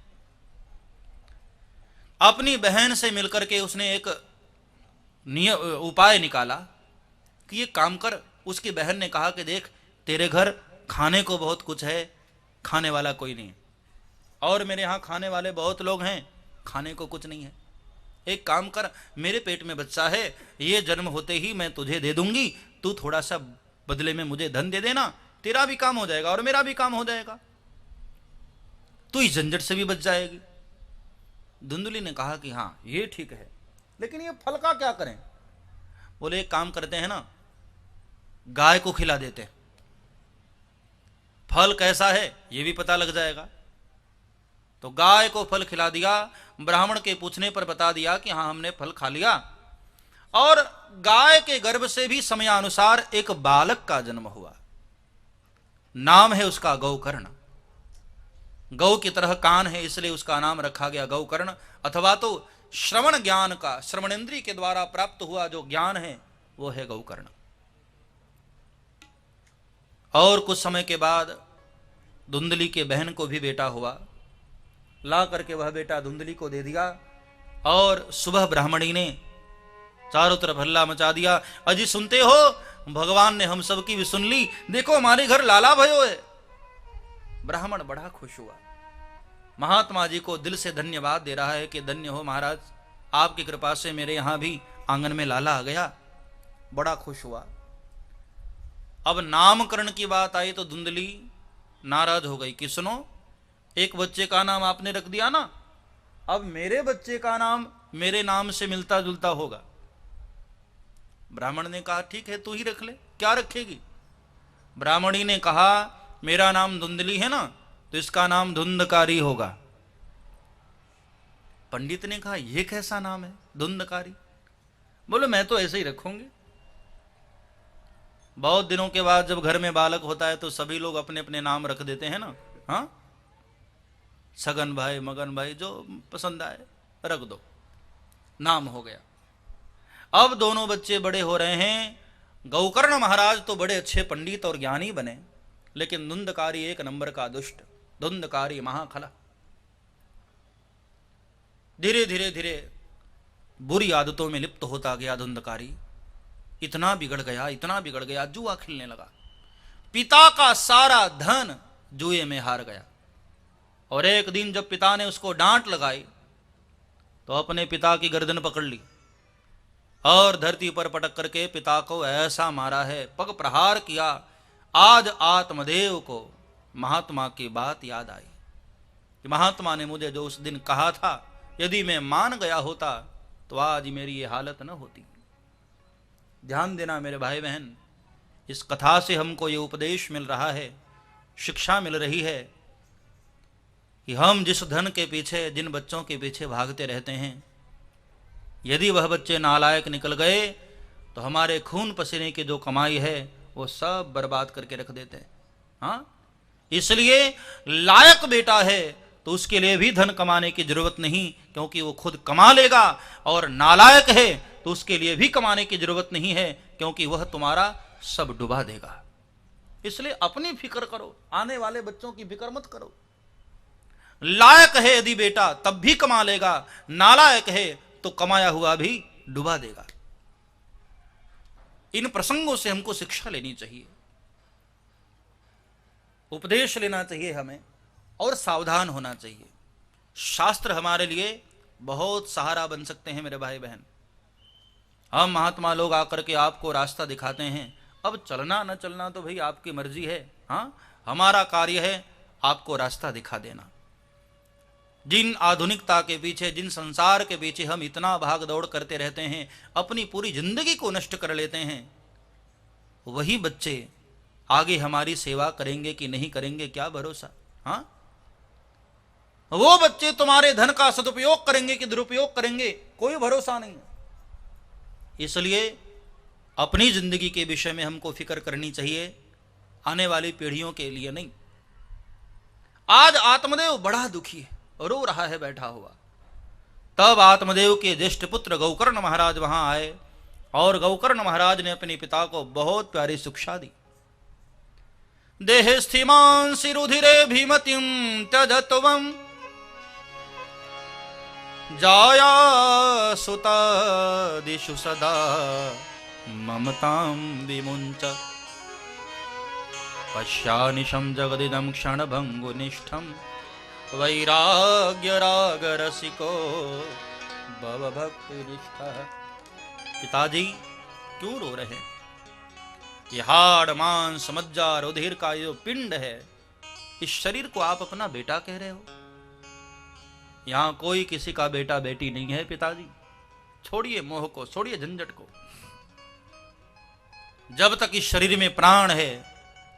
अपनी बहन से मिलकर के उसने एक उपाय निकाला कि ये काम कर। उसकी बहन ने कहा कि देख, तेरे घर खाने को बहुत कुछ है, खाने वाला कोई नहीं है, और मेरे यहाँ खाने वाले बहुत लोग हैं, खाने को कुछ नहीं है। एक काम कर, मेरे पेट में बच्चा है, ये जन्म होते ही मैं तुझे दे दूंगी, तू थोड़ा सा बदले में मुझे धन दे देना, तेरा भी काम हो जाएगा और मेरा भी काम हो जाएगा, तू इस झंझट से भी बच जाएगी। धुंधली ने कहा कि हाँ ये ठीक है, लेकिन ये फल का क्या करें? बोले एक काम करते हैं ना, गाय को खिला देते हैं, फल कैसा है ये भी पता लग जाएगा। तो गाय को फल खिला दिया, ब्राह्मण के पूछने पर बता दिया कि हाँ हमने फल खा लिया, और गाय के गर्भ से भी समयानुसार एक बालक का जन्म हुआ। नाम है उसका गौकर्ण। गौ की तरह कान है इसलिए उसका नाम रखा गया गौकर्ण, अथवा तो श्रवण ज्ञान का, श्रवणेंद्रिय के द्वारा प्राप्त हुआ जो ज्ञान है वो है गौकर्ण। और कुछ समय के बाद धुंधली के बहन को भी बेटा हुआ, ला करके वह बेटा धुंधली को दे दिया, और सुबह ब्राह्मणी ने चारों तरफ हल्ला मचा दिया, अजी सुनते हो, भगवान ने हम सबकी भी सुन ली, देखो हमारे घर लाला भयो है। ब्राह्मण बड़ा खुश हुआ, महात्मा जी को दिल से धन्यवाद दे रहा है कि धन्य हो महाराज, आपकी कृपा से मेरे यहां भी आंगन में लाला आ गया, बड़ा खुश हुआ। अब नामकरण की बात आई तो धुंधली नाराज हो गई कि सुनो, एक बच्चे का नाम आपने रख दिया ना, अब मेरे बच्चे का नाम मेरे नाम से मिलता जुलता होगा। ब्राह्मण ने कहा ठीक है तू ही रख ले, क्या रखेगी? ब्राह्मणी ने कहा मेरा नाम धुंधली है ना, तो इसका नाम धुंधकारी होगा। पंडित ने कहा यह कैसा नाम है धुंधकारी? बोलो मैं तो ऐसे ही रखूंगी। बहुत दिनों के बाद जब घर में बालक होता है तो सभी लोग अपने अपने नाम रख देते हैं ना, हाँ, सगन भाई, मगन भाई, जो पसंद आए रख दो, नाम हो गया। अब दोनों बच्चे बड़े हो रहे हैं। गौकर्ण महाराज तो बड़े अच्छे पंडित और ज्ञानी बने, लेकिन धुंधकारी एक नंबर का दुष्ट, धुंधकारी महाखला। धीरे धीरे धीरे बुरी आदतों में लिप्त होता गया धुंधकारी, इतना बिगड़ गया, इतना बिगड़ गया, जुआ खेलने लगा। पिता का सारा धन जुए में हार गया। और एक दिन जब पिता ने उसको डांट लगाई तो अपने पिता की गर्दन पकड़ ली और धरती पर पटक करके पिता को ऐसा मारा है, पग प्रहार किया। आज आत्मदेव को महात्मा की बात याद आई कि महात्मा ने मुझे जो उस दिन कहा था, यदि मैं मान गया होता तो आज मेरी ये हालत न होती। ध्यान देना मेरे भाई बहन, इस कथा से हमको ये उपदेश मिल रहा है, शिक्षा मिल रही है कि हम जिस धन के पीछे, जिन बच्चों के पीछे भागते रहते हैं, यदि वह बच्चे नालायक निकल गए तो हमारे खून पसीने की जो कमाई है वो सब बर्बाद करके रख देते हैं। हाँ, इसलिए लायक बेटा है तो उसके लिए भी धन कमाने की जरूरत नहीं, क्योंकि वो खुद कमा लेगा, और नालायक है तो उसके लिए भी कमाने की जरूरत नहीं है, क्योंकि वह तुम्हारा सब डुबा देगा। इसलिए अपनी फिक्र करो, आने वाले बच्चों की फिक्र मत करो। लायक है यदि बेटा तब भी कमा लेगा, नालायक है तो कमाया हुआ भी डुबा देगा। इन प्रसंगों से हमको शिक्षा लेनी चाहिए, उपदेश लेना चाहिए हमें, और सावधान होना चाहिए। शास्त्र हमारे लिए बहुत सहारा बन सकते हैं मेरे भाई बहन। हम महात्मा लोग आकर के आपको रास्ता दिखाते हैं, अब चलना न चलना तो भाई आपकी मर्जी है। हाँ, हमारा कार्य है आपको रास्ता दिखा देना। जिन आधुनिकता के पीछे, जिन संसार के पीछे हम इतना भाग दौड़ करते रहते हैं, अपनी पूरी जिंदगी को नष्ट कर लेते हैं, वही बच्चे आगे हमारी सेवा करेंगे कि नहीं करेंगे, क्या भरोसा। हाँ, वो बच्चे तुम्हारे धन का सदुपयोग करेंगे कि दुरुपयोग करेंगे, कोई भरोसा नहीं। इसलिए अपनी जिंदगी के विषय में हमको फिक्र करनी चाहिए, आने वाली पीढ़ियों के लिए नहीं। आज आत्मदेव बड़ा दुखी है, रो रहा है बैठा हुआ। तब आत्मदेव के ज्येष्ठ पुत्र गौकर्ण महाराज वहां आए और गौकर्ण महाराज ने अपने पिता को बहुत प्यारी शिक्षा दी। देहे स्थिमांसि रुधिरे भीमतिं त्यजत्वम् जाया सुतादिषु सदा ममतां विमुञ्च पश्यानिशं जगदिदं क्षणभङ्गुनिष्ठं वैराग्यरागरसिको भवभक्तिनिष्ठः। पिताजी क्यों रो रहे हैं? ये हाड़ मांस मज्जा रुधिर का जो पिंड है, इस शरीर को आप अपना बेटा कह रहे हो? यहां कोई किसी का बेटा बेटी नहीं है पिताजी। छोड़िए मोह को, छोड़िए झंझट को। जब तक इस शरीर में प्राण है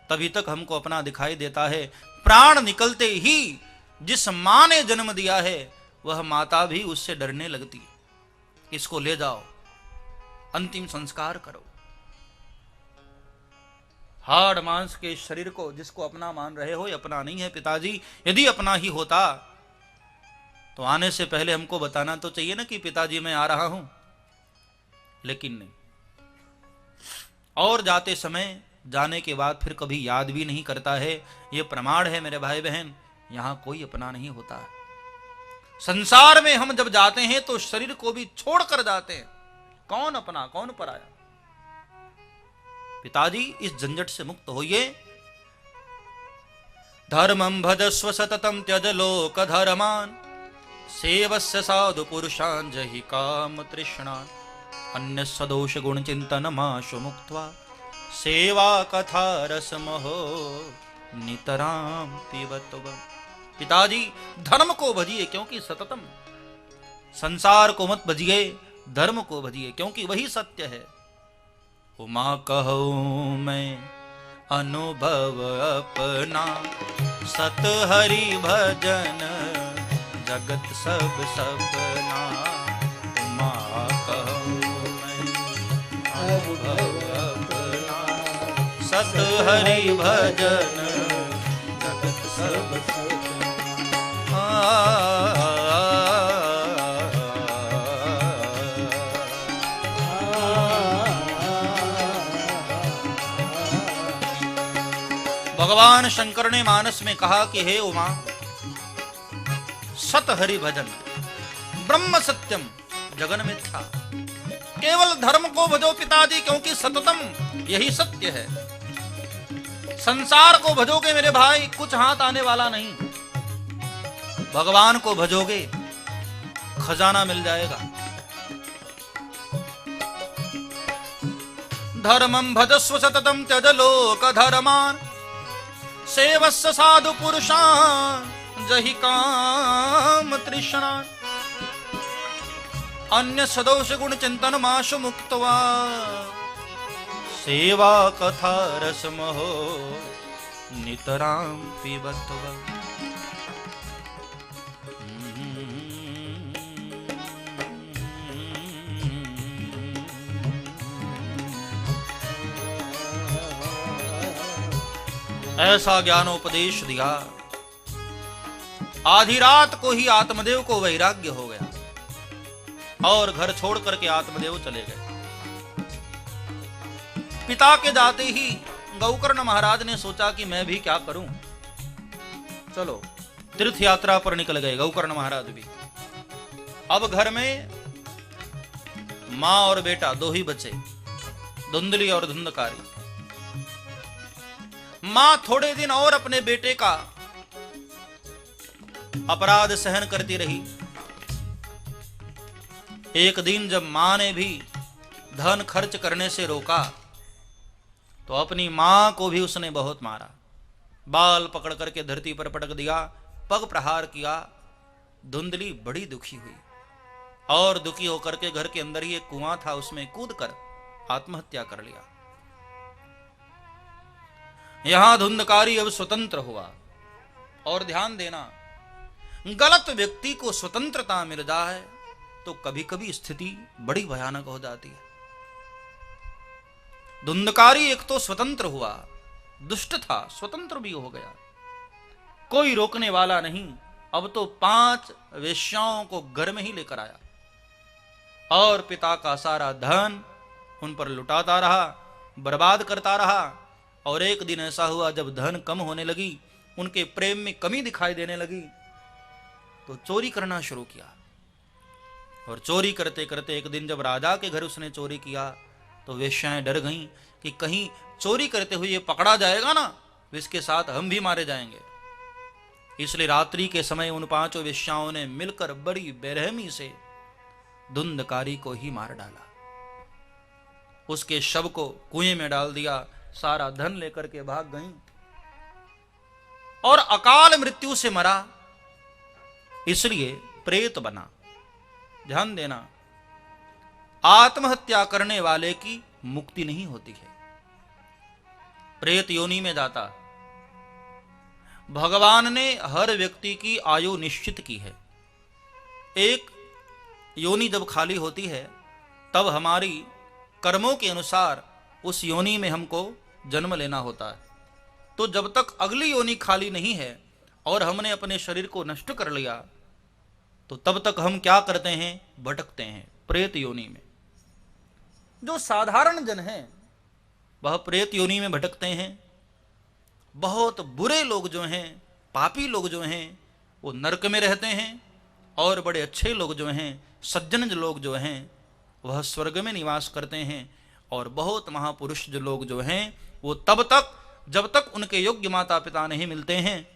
तभी तक हमको अपना दिखाई देता है। प्राण निकलते ही जिस मां ने जन्म दिया है वह माता भी उससे डरने लगती है। इसको ले जाओ, अंतिम संस्कार करो। हाड़ मांस के शरीर को जिसको अपना मान रहे हो, ये अपना नहीं है पिताजी। यदि अपना ही होता तो आने से पहले हमको बताना तो चाहिए ना कि पिताजी मैं आ रहा हूं, लेकिन नहीं। और जाते समय, जाने के बाद फिर कभी याद भी नहीं करता है। यह प्रमाण है मेरे भाई बहन, यहां कोई अपना नहीं होता है। संसार में हम जब जाते हैं तो शरीर को भी छोड़कर जाते हैं। कौन अपना कौन पराया? पिताजी इस झंझट से मुक्त होइए। धर्मं भजस्व सततं त्यज लोक धर्मान सेवस्य साधु पुरुषान् जहि काम तृष्णान् अन्य सदोष गुण चिंतन माशु मुक्त्वा सेवा कथा रसमहो नितराम पिबत्वम्। पिताजी धर्म को भजिए क्योंकि सततम। संसार को मत भजिए, धर्म को भजिए क्योंकि वही सत्य है। उमा कहूं मैं अनुभव अपना, सत हरि भजन जगत सब सपना। उमा कहूं मैं अनुभव अपना, सत हरि भजन जगत सब सपना। भगवान शंकर ने मानस में कहा कि हे उमा, सत हरि भजन ब्रह्म सत्यम जगन मिथ्या। केवल धर्म को भजो पिताजी क्योंकि सततम यही सत्य है। संसार को भजोगे मेरे भाई कुछ हाथ आने वाला नहीं। भगवान को भजोगे खजाना मिल जाएगा। धर्मं भजस्व सततम त्यज लोक धर्मान सेवस्य साधु पुरुषान् जहि काम तृष्णान् अन्य सदोष गुण चिंतन माशु मुक्त्वा सेवा कथा रसमहो नितराम पिबत्वम्। ऐसा ज्ञानोपदेश दिया। आधी रात को ही आत्मदेव को वैराग्य हो गया और घर छोड़ करके आत्मदेव चले गए। पिता के जाते ही गौकर्ण महाराज ने सोचा कि मैं भी क्या करूं। चलो तीर्थ यात्रा पर निकल गए गौकर्ण महाराज भी। अब घर में मां और बेटा दो ही बचे, धुंधली और धुंधकारी। मां थोड़े दिन और अपने बेटे का अपराध सहन करती रही। एक दिन जब मां ने भी धन खर्च करने से रोका तो अपनी मां को भी उसने बहुत मारा। बाल पकड़ करके धरती पर पटक दिया, पग प्रहार किया। धुंधली बड़ी दुखी हुई और दुखी होकर के घर के अंदर ही एक कुआं था, उसमें कूदकर आत्महत्या कर लिया। यहां धुंधकारी अब स्वतंत्र हुआ। और ध्यान देना, गलत व्यक्ति को स्वतंत्रता मिल जाए तो कभी कभी स्थिति बड़ी भयानक हो जाती है। धुंधकारी एक तो स्वतंत्र हुआ, दुष्ट था, स्वतंत्र भी हो गया, कोई रोकने वाला नहीं। अब तो 5 वेश्याओं को घर में ही लेकर आया और पिता का सारा धन उन पर लुटाता रहा, बर्बाद करता रहा। और एक दिन ऐसा हुआ जब धन कम होने लगी, उनके प्रेम में कमी दिखाई देने लगी, तो चोरी करना शुरू किया। और चोरी करते करते एक दिन जब राजा के घर उसने चोरी किया तो वेश्याएं डर गईं कि कहीं चोरी करते हुए ये पकड़ा जाएगा ना, इसके साथ हम भी मारे जाएंगे। इसलिए रात्रि के समय उन 5 वेश्याओं ने मिलकर बड़ी बेरहमी से धुंधकारी को ही मार डाला। उसके शव को कुएं में डाल दिया, सारा धन लेकर के भाग गईं और अकाल मृत्यु से मरा, इसलिए प्रेत बना। ध्यान देना, आत्महत्या करने वाले की मुक्ति नहीं होती है, प्रेत योनि में जाता। भगवान ने हर व्यक्ति की आयु निश्चित की है। एक योनि जब खाली होती है तब हमारी कर्मों के अनुसार उस योनि में हमको जन्म लेना होता है। तो जब तक अगली योनि खाली नहीं है और हमने अपने शरीर को नष्ट कर लिया, तो तब तक हम क्या करते हैं? भटकते हैं प्रेत योनि में। जो साधारण जन हैं वह प्रेत योनि में भटकते हैं। बहुत बुरे लोग जो हैं, पापी लोग जो हैं, वो नरक में रहते हैं। और बड़े अच्छे लोग जो हैं, सज्जन लोग जो हैं, वह स्वर्ग में निवास करते हैं। और बहुत महापुरुष जो लोग जो हैं, वो तब तक जब तक उनके योग्य माता पिता नहीं मिलते हैं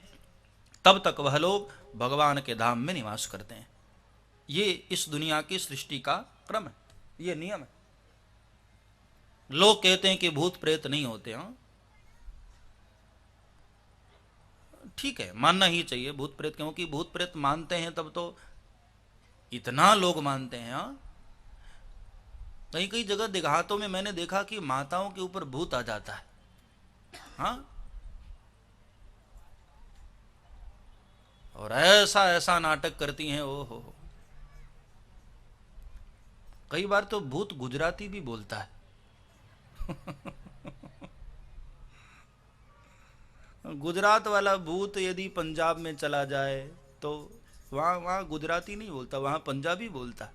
तब तक वह लोग भगवान के धाम में निवास करते हैं। ये इस दुनिया की सृष्टि का क्रम है, ये नियम है। लोग कहते हैं कि भूत प्रेत नहीं होते। हाँ ठीक है, मानना ही चाहिए भूत प्रेत, क्योंकि भूत प्रेत मानते हैं तब तो इतना लोग मानते हैं। हाँ कई कई जगह देहातों में मैंने देखा कि माताओं के ऊपर भूत आ जाता है। हाँ और ऐसा ऐसा नाटक करती हैं। ओ हो, कई बार तो भूत गुजराती भी बोलता है। गुजरात वाला भूत यदि पंजाब में चला जाए तो वहां गुजराती नहीं बोलता, वहां पंजाबी बोलता।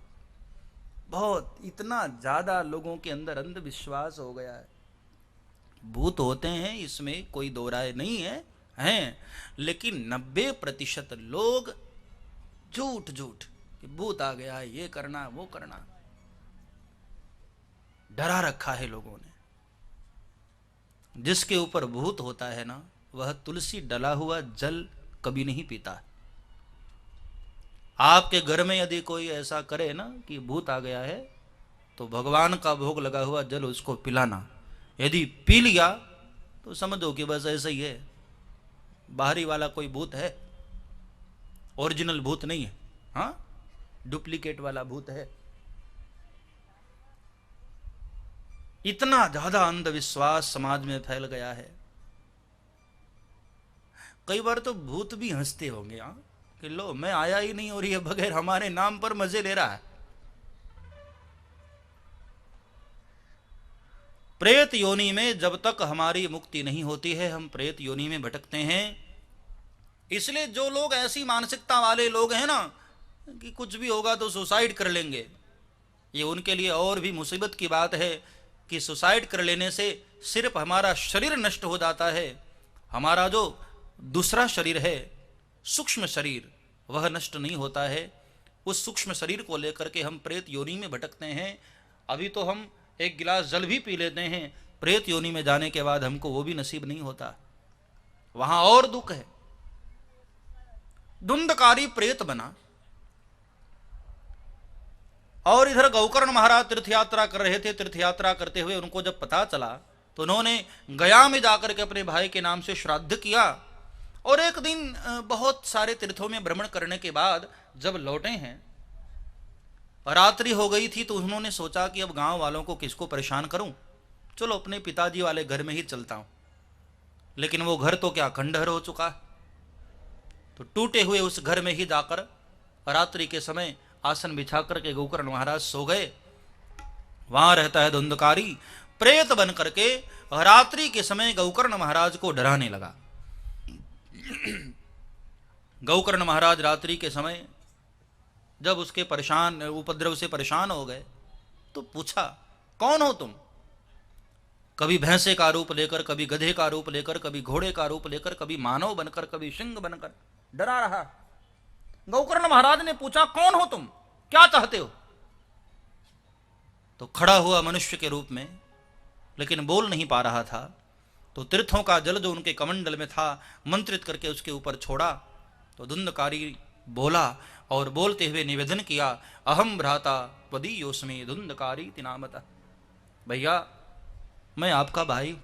बहुत इतना ज्यादा लोगों के अंदर अंधविश्वास हो गया है। भूत होते हैं, इसमें कोई दो राय नहीं है, हैं, लेकिन 90% लोग झूठ झूठ कि भूत आ गया, ये करना वो करना, डरा रखा है लोगों ने। जिसके ऊपर भूत होता है ना, वह तुलसी डला हुआ जल कभी नहीं पीता। आपके घर में यदि कोई ऐसा करे ना कि भूत आ गया है, तो भगवान का भोग लगा हुआ जल उसको पिलाना। यदि पी लिया तो समझो कि बस ऐसा ही है, बाहरी वाला कोई भूत है, ओरिजिनल भूत नहीं है। हाँ डुप्लीकेट वाला भूत है। इतना ज्यादा अंधविश्वास समाज में फैल गया है। कई बार तो भूत भी हंसते होंगे हाँ कि लो मैं आया ही नहीं और ये बगैर हमारे नाम पर मजे ले रहा है। प्रेत योनि में जब तक हमारी मुक्ति नहीं होती है, हम प्रेत योनि में भटकते हैं। इसलिए जो लोग ऐसी मानसिकता वाले लोग हैं ना कि कुछ भी होगा तो सुसाइड कर लेंगे, ये उनके लिए और भी मुसीबत की बात है कि सुसाइड कर लेने से सिर्फ हमारा शरीर नष्ट हो जाता है, हमारा जो दूसरा शरीर है, सूक्ष्म शरीर, वह नष्ट नहीं होता है। उस सूक्ष्म शरीर को लेकर के हम प्रेत योनि में भटकते हैं। अभी तो हम एक गिलास जल भी पी लेते हैं, प्रेत योनि में जाने के बाद हमको वो भी नसीब नहीं होता, वहां और दुख है। धुंधकारी प्रेत बना। और इधर गौकर्ण महाराज तीर्थ यात्रा कर रहे थे। तीर्थ यात्रा करते हुए उनको जब पता चला तो उन्होंने गया में जाकर के अपने भाई के नाम से श्राद्ध किया। और एक दिन बहुत सारे तीर्थों में भ्रमण करने के बाद जब लौटे हैं, रात्रि हो गई थी, तो उन्होंने सोचा कि अब गांव वालों को किसको परेशान करूं, चलो अपने पिताजी वाले घर में ही चलता हूं। लेकिन वो घर तो क्या खंडहर हो चुका है। तो टूटे हुए उस घर में ही जाकर रात्रि के समय आसन बिछा करके गौकर्ण महाराज सो गए। वहां रहता है धुंधकारी। प्रेत बन करके रात्रि के समय गौकर्ण महाराज को डराने लगा। गौकर्ण महाराज रात्रि के समय जब उसके उपद्रव से परेशान हो गए तो पूछा, कौन हो तुम? कभी भैंसे का रूप लेकर, कभी गधे का रूप लेकर, कभी घोड़े का रूप लेकर, कभी मानव बनकर, कभी सिंह बनकर डरा रहा। गौकर्ण महाराज ने पूछा, कौन हो तुम, क्या चाहते हो? तो खड़ा हुआ मनुष्य के रूप में, लेकिन बोल नहीं पा रहा था। तो तीर्थों का जल जो उनके कमंडल में था मंत्रित करके उसके ऊपर छोड़ा। तो धुंधकारी बोला और बोलते हुए निवेदन किया, अहम भ्राता त्वदीयोस्मि धुंधकारी तिनामतः। भैया मैं आपका भाई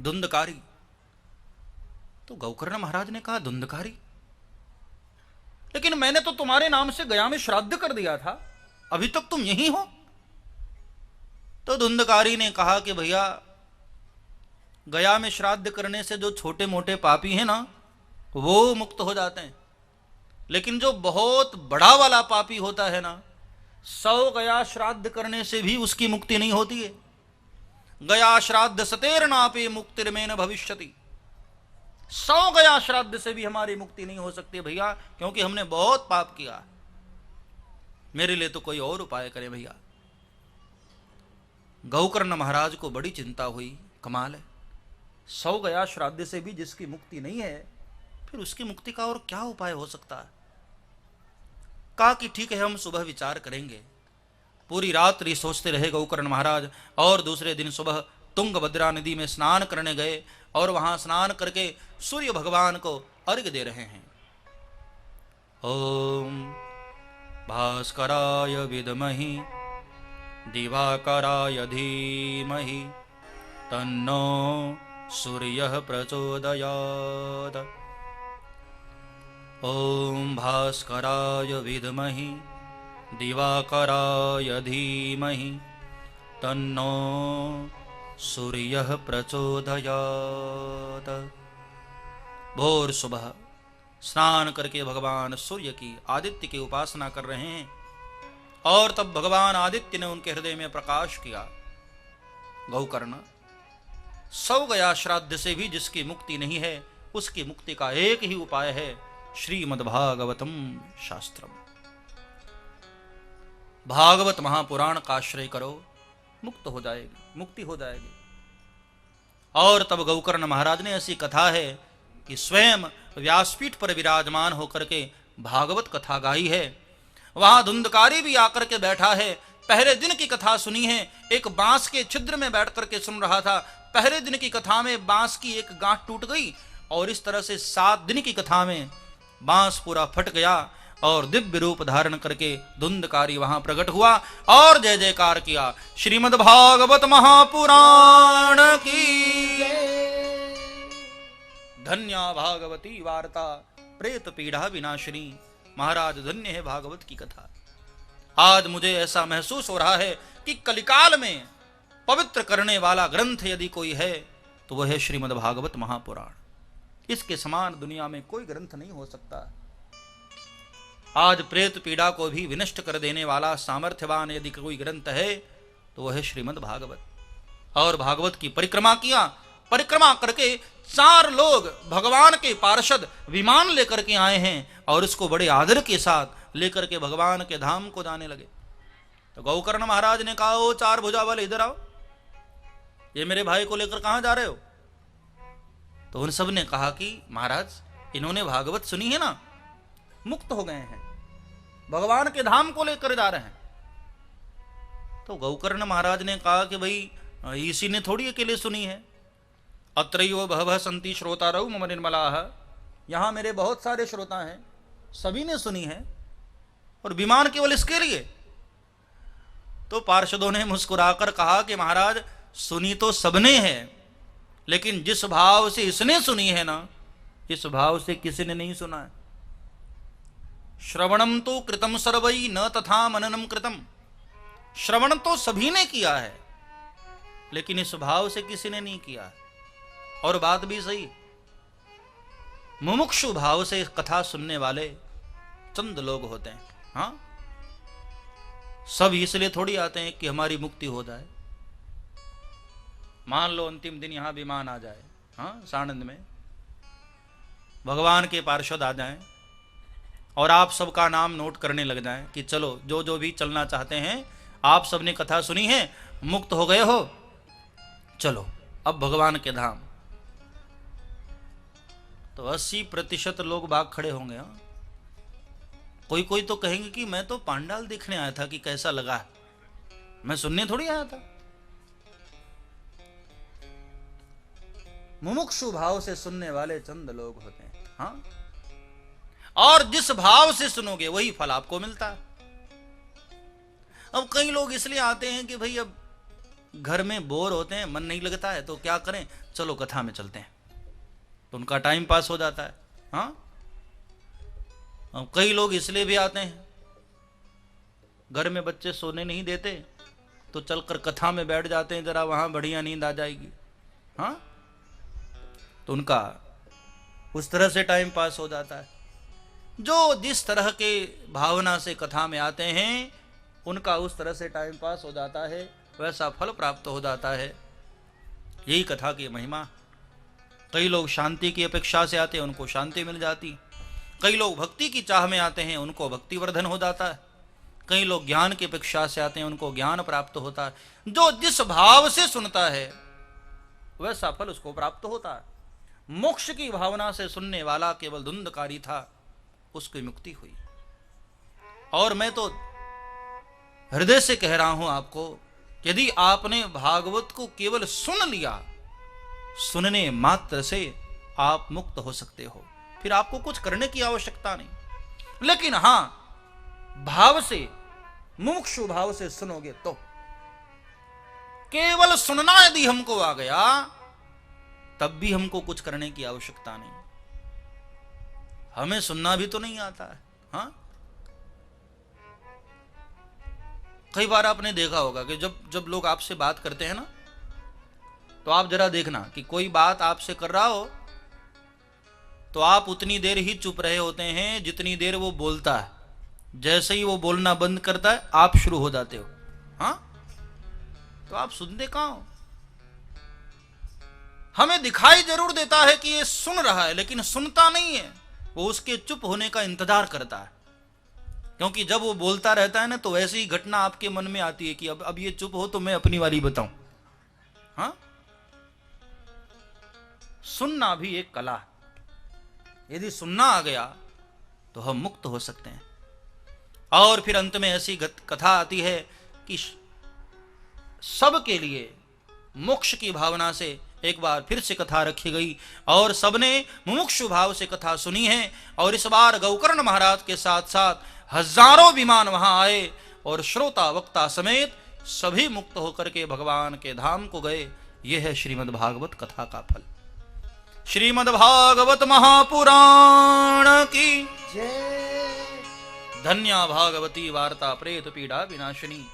धुंधकारी। तो गौकर्ण महाराज ने कहा, धुंधकारी? लेकिन मैंने तो तुम्हारे नाम से गया में श्राद्ध कर दिया था, अभी तक तुम यहीं हो? तो धुंधकारी ने कहा कि भैया गया में श्राद्ध करने से जो छोटे मोटे पापी हैं ना वो मुक्त हो जाते हैं, लेकिन जो बहुत बड़ा वाला पापी होता है ना, 100 गया श्राद्ध करने से भी उसकी मुक्ति नहीं होती है। गया श्राद्ध सतेरनापे मुक्तिर्मेन भविष्यति। 100 गया श्राद्ध से भी हमारी मुक्ति नहीं हो सकती भैया, क्योंकि हमने बहुत पाप किया। मेरे लिए तो कोई और उपाय करे भैया। गौकर्ण महाराज को बड़ी चिंता हुई, कमाल है, 100 गया श्राद्ध से भी जिसकी मुक्ति नहीं है, फिर उसकी मुक्ति का और क्या उपाय हो सकता है? कहा कि ठीक है, हम सुबह विचार करेंगे। पूरी रात्रि सोचते रहे गौकर्ण महाराज, और दूसरे दिन सुबह तुंगभद्रा नदी में स्नान करने गए और वहां स्नान करके सूर्य भगवान को अर्घ्य दे रहे हैं। ओम भास्कराय विद्महि दिवाकराय धीमहि तन्नो सूर्यः प्रचोदयात्। ओम भास्कराय विद्महि दिवाकराय धीमहि तन्नो सूर्यः प्रचोदयात्। भोर सुबह स्नान करके भगवान सूर्य की, आदित्य की उपासना कर रहे हैं, और तब भगवान आदित्य ने उनके हृदय में प्रकाश किया। गौकर्ण, 100 गया श्राद्ध से भी जिसकी मुक्ति नहीं है, उसकी मुक्ति का एक ही उपाय है, श्रीमद्भागवतम शास्त्रम। भागवत महापुराण का आश्रय करो, मुक्त हो जाएगी, मुक्ति हो जाएगी। और तब गौकर्ण महाराज ने, ऐसी कथा है कि स्वयं व्यासपीठ पर विराजमान होकर के भागवत कथा गाई है। वहां धुंधकारी भी आकर के बैठा है, पहले दिन की कथा सुनी है। एक बांस के छिद्र में बैठ करके सुन रहा था। पहले दिन की कथा में बांस की एक गांठ टूट गई, और इस तरह से 7 दिन की कथा में बांस पूरा फट गया, और दिव्य रूप धारण करके धुंधकारी वहां प्रकट हुआ और जय जयकार किया। श्रीमद् भागवत महापुराण की धन्या भागवती वार्ता प्रेत पीड़ा विनाशिनी। महाराज धन्य है भागवत की कथा। आज मुझे ऐसा महसूस हो रहा है कि कलिकाल में पवित्र करने वाला ग्रंथ यदि कोई है तो वह है श्रीमद् भागवत महापुराण। इसके समान दुनिया में कोई ग्रंथ नहीं हो सकता। आज प्रेत पीड़ा को भी विनष्ट कर देने वाला सामर्थ्यवान यदि कोई ग्रंथ है तो वह है श्रीमद् भागवत। और भागवत की परिक्रमा किया, परिक्रमा करके 4 लोग भगवान के पार्षद विमान लेकर के आए हैं, और उसको बड़े आदर के साथ लेकर के भगवान के धाम को जाने लगे। तो गौकर्ण महाराज ने कहा, ओ 4 भुजा वाले इधर आओ, ये मेरे भाई को लेकर कहां जा रहे हो? तो उन सब ने कहा कि महाराज इन्होंने भागवत सुनी है ना, मुक्त हो गए हैं, भगवान के धाम को लेकर जा रहे हैं। तो गौकर्ण महाराज ने कहा कि भाई इसी ने थोड़ी अकेले सुनी है, अत्रैव बहवः सन्ति श्रोतारौ मम निर्मलाः, यहां मेरे बहुत सारे श्रोता हैं, सभी ने सुनी है, और विमान केवल इसके लिए। तो पार्षदों ने मुस्कुराकर कहा कि महाराज सुनी तो सबने है, लेकिन जिस भाव से इसने सुनी है ना, इस भाव से किसी ने नहीं सुना है। श्रवणम तो कृतम सर्वै न तथा मननम कृतम। श्रवण तो सभी ने किया है, लेकिन इस भाव से किसी ने नहीं किया। और बात भी सही, मुमुक्षु भाव से कथा सुनने वाले चंद लोग होते हैं। हाँ, सब इसलिए थोड़ी आते हैं कि हमारी मुक्ति हो जाए। मान लो अंतिम दिन यहां विमान आ जाए, हाँ, सानंद में भगवान के पार्षद आ जाएं और आप सबका नाम नोट करने लग जाएं कि चलो जो जो भी चलना चाहते हैं, आप सबने कथा सुनी है, मुक्त हो गए हो, चलो अब भगवान के धाम। तो 80% लोग बाग खड़े होंगे। हाँ, कोई कोई तो कहेंगे कि मैं तो पांडाल देखने आया था कि कैसा लगा, मैं सुनने थोड़ी आया था। मुमुक्षु भाव से सुनने वाले चंद लोग होते हैं। हाँ, और जिस भाव से सुनोगे वही फल आपको मिलता है। अब कई लोग इसलिए आते हैं कि भाई अब घर में बोर होते हैं, मन नहीं लगता है, तो क्या करें, चलो कथा में चलते हैं, तो उनका टाइम पास हो जाता है। हाँ, अब कई लोग इसलिए भी आते हैं, घर में बच्चे सोने नहीं देते तो चलकर कथा में बैठ जाते हैं, जरा वहां बढ़िया नींद आ जाएगी। हाँ, तो उनका उस तरह से टाइम पास हो जाता है। जो जिस तरह के भावना से कथा में आते हैं, उनका उस तरह से टाइम पास हो जाता है, वैसा फल प्राप्त हो जाता है। यही कथा की महिमा। कई लोग शांति की अपेक्षा से आते हैं, उनको शांति मिल जाती। कई लोग भक्ति की चाह में आते हैं, उनको भक्ति वर्धन हो जाता है। कई लोग ज्ञान की अपेक्षा से आते हैं, उनको ज्ञान प्राप्त होता है। जो जिस भाव से सुनता है वैसा फल उसको प्राप्त होता है। मोक्ष की भावना से सुनने वाला केवल धुंधकारी था, उसकी मुक्ति हुई। और मैं तो हृदय से कह रहा हूं आपको, यदि आपने भागवत को केवल सुन लिया, सुनने मात्र से आप मुक्त हो सकते हो, फिर आपको कुछ करने की आवश्यकता नहीं। लेकिन हां, भाव से, मुमुक्षु भाव से सुनोगे तो, केवल सुनना यदि हमको आ गया तब भी हमको कुछ करने की आवश्यकता नहीं। हमें सुनना भी तो नहीं आता है। हाँ, कई बार आपने देखा होगा कि जब लोग आपसे बात करते हैं ना, तो आप जरा देखना कि कोई बात आपसे कर रहा हो तो आप उतनी देर ही चुप रहे होते हैं जितनी देर वो बोलता है। जैसे ही वो बोलना बंद करता है आप शुरू हो जाते हो। हाँ, तो आप सुनते कहां हो? हमें दिखाई जरूर देता है कि ये सुन रहा है, लेकिन सुनता नहीं है। वो उसके चुप होने का इंतजार करता है, क्योंकि जब वो बोलता रहता है ना, तो ऐसी ही घटना आपके मन में आती है कि अब ये चुप हो तो मैं अपनी वाली बताऊं। हाँ, सुनना भी एक कला है। यदि सुनना आ गया तो हम मुक्त हो सकते हैं। और फिर अंत में ऐसी कथा आती है कि सबके लिए मोक्ष की भावना से एक बार फिर से कथा रखी गई और सबने मुमुक्षु भाव से कथा सुनी है। और इस बार गौकर्ण महाराज के साथ साथ हजारों विमान वहां आए और श्रोता वक्ता समेत सभी मुक्त होकर के भगवान के धाम को गए। यह है श्रीमद् भागवत कथा का फल। श्रीमद् भागवत महापुराण की जय। धन्या भागवती वार्ता प्रेत पीड़ा विनाशिनी।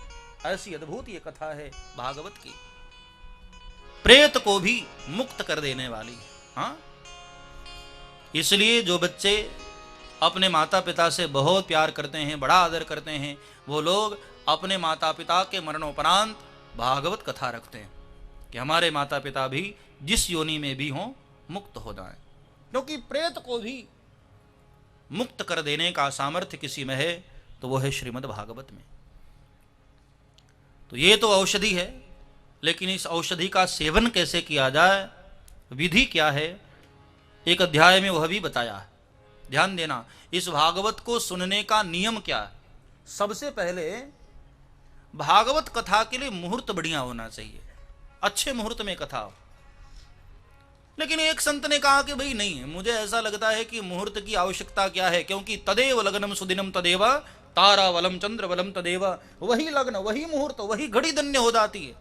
ऐसी अद्भुत ये कथा है भागवत की, प्रेत को भी मुक्त कर देने वाली। हाँ, इसलिए जो बच्चे अपने माता पिता से बहुत प्यार करते हैं, बड़ा आदर करते हैं, वो लोग अपने माता पिता के मरणोपरांत भागवत कथा रखते हैं कि हमारे माता पिता भी जिस योनि में भी हों मुक्त हो जाएं, क्योंकि प्रेत को भी मुक्त कर देने का सामर्थ्य किसी में है तो वो है श्रीमद् भागवत में। तो ये तो औषधि है, लेकिन इस औषधि का सेवन कैसे किया जाए, विधि क्या है, एक अध्याय में वह भी बताया है। ध्यान देना, इस भागवत को सुनने का नियम क्या है। सबसे पहले भागवत कथा के लिए मुहूर्त बढ़िया होना चाहिए, अच्छे मुहूर्त में कथा हो। लेकिन एक संत ने कहा कि भाई नहीं, मुझे ऐसा लगता है कि मुहूर्त की आवश्यकता क्या है, क्योंकि तदेव लग्नम सुदिनम तदेव तारा वलम चंद्र वलम तदेव। वही लग्न, वही मुहूर्त, वही घड़ी धन्य हो जाती है।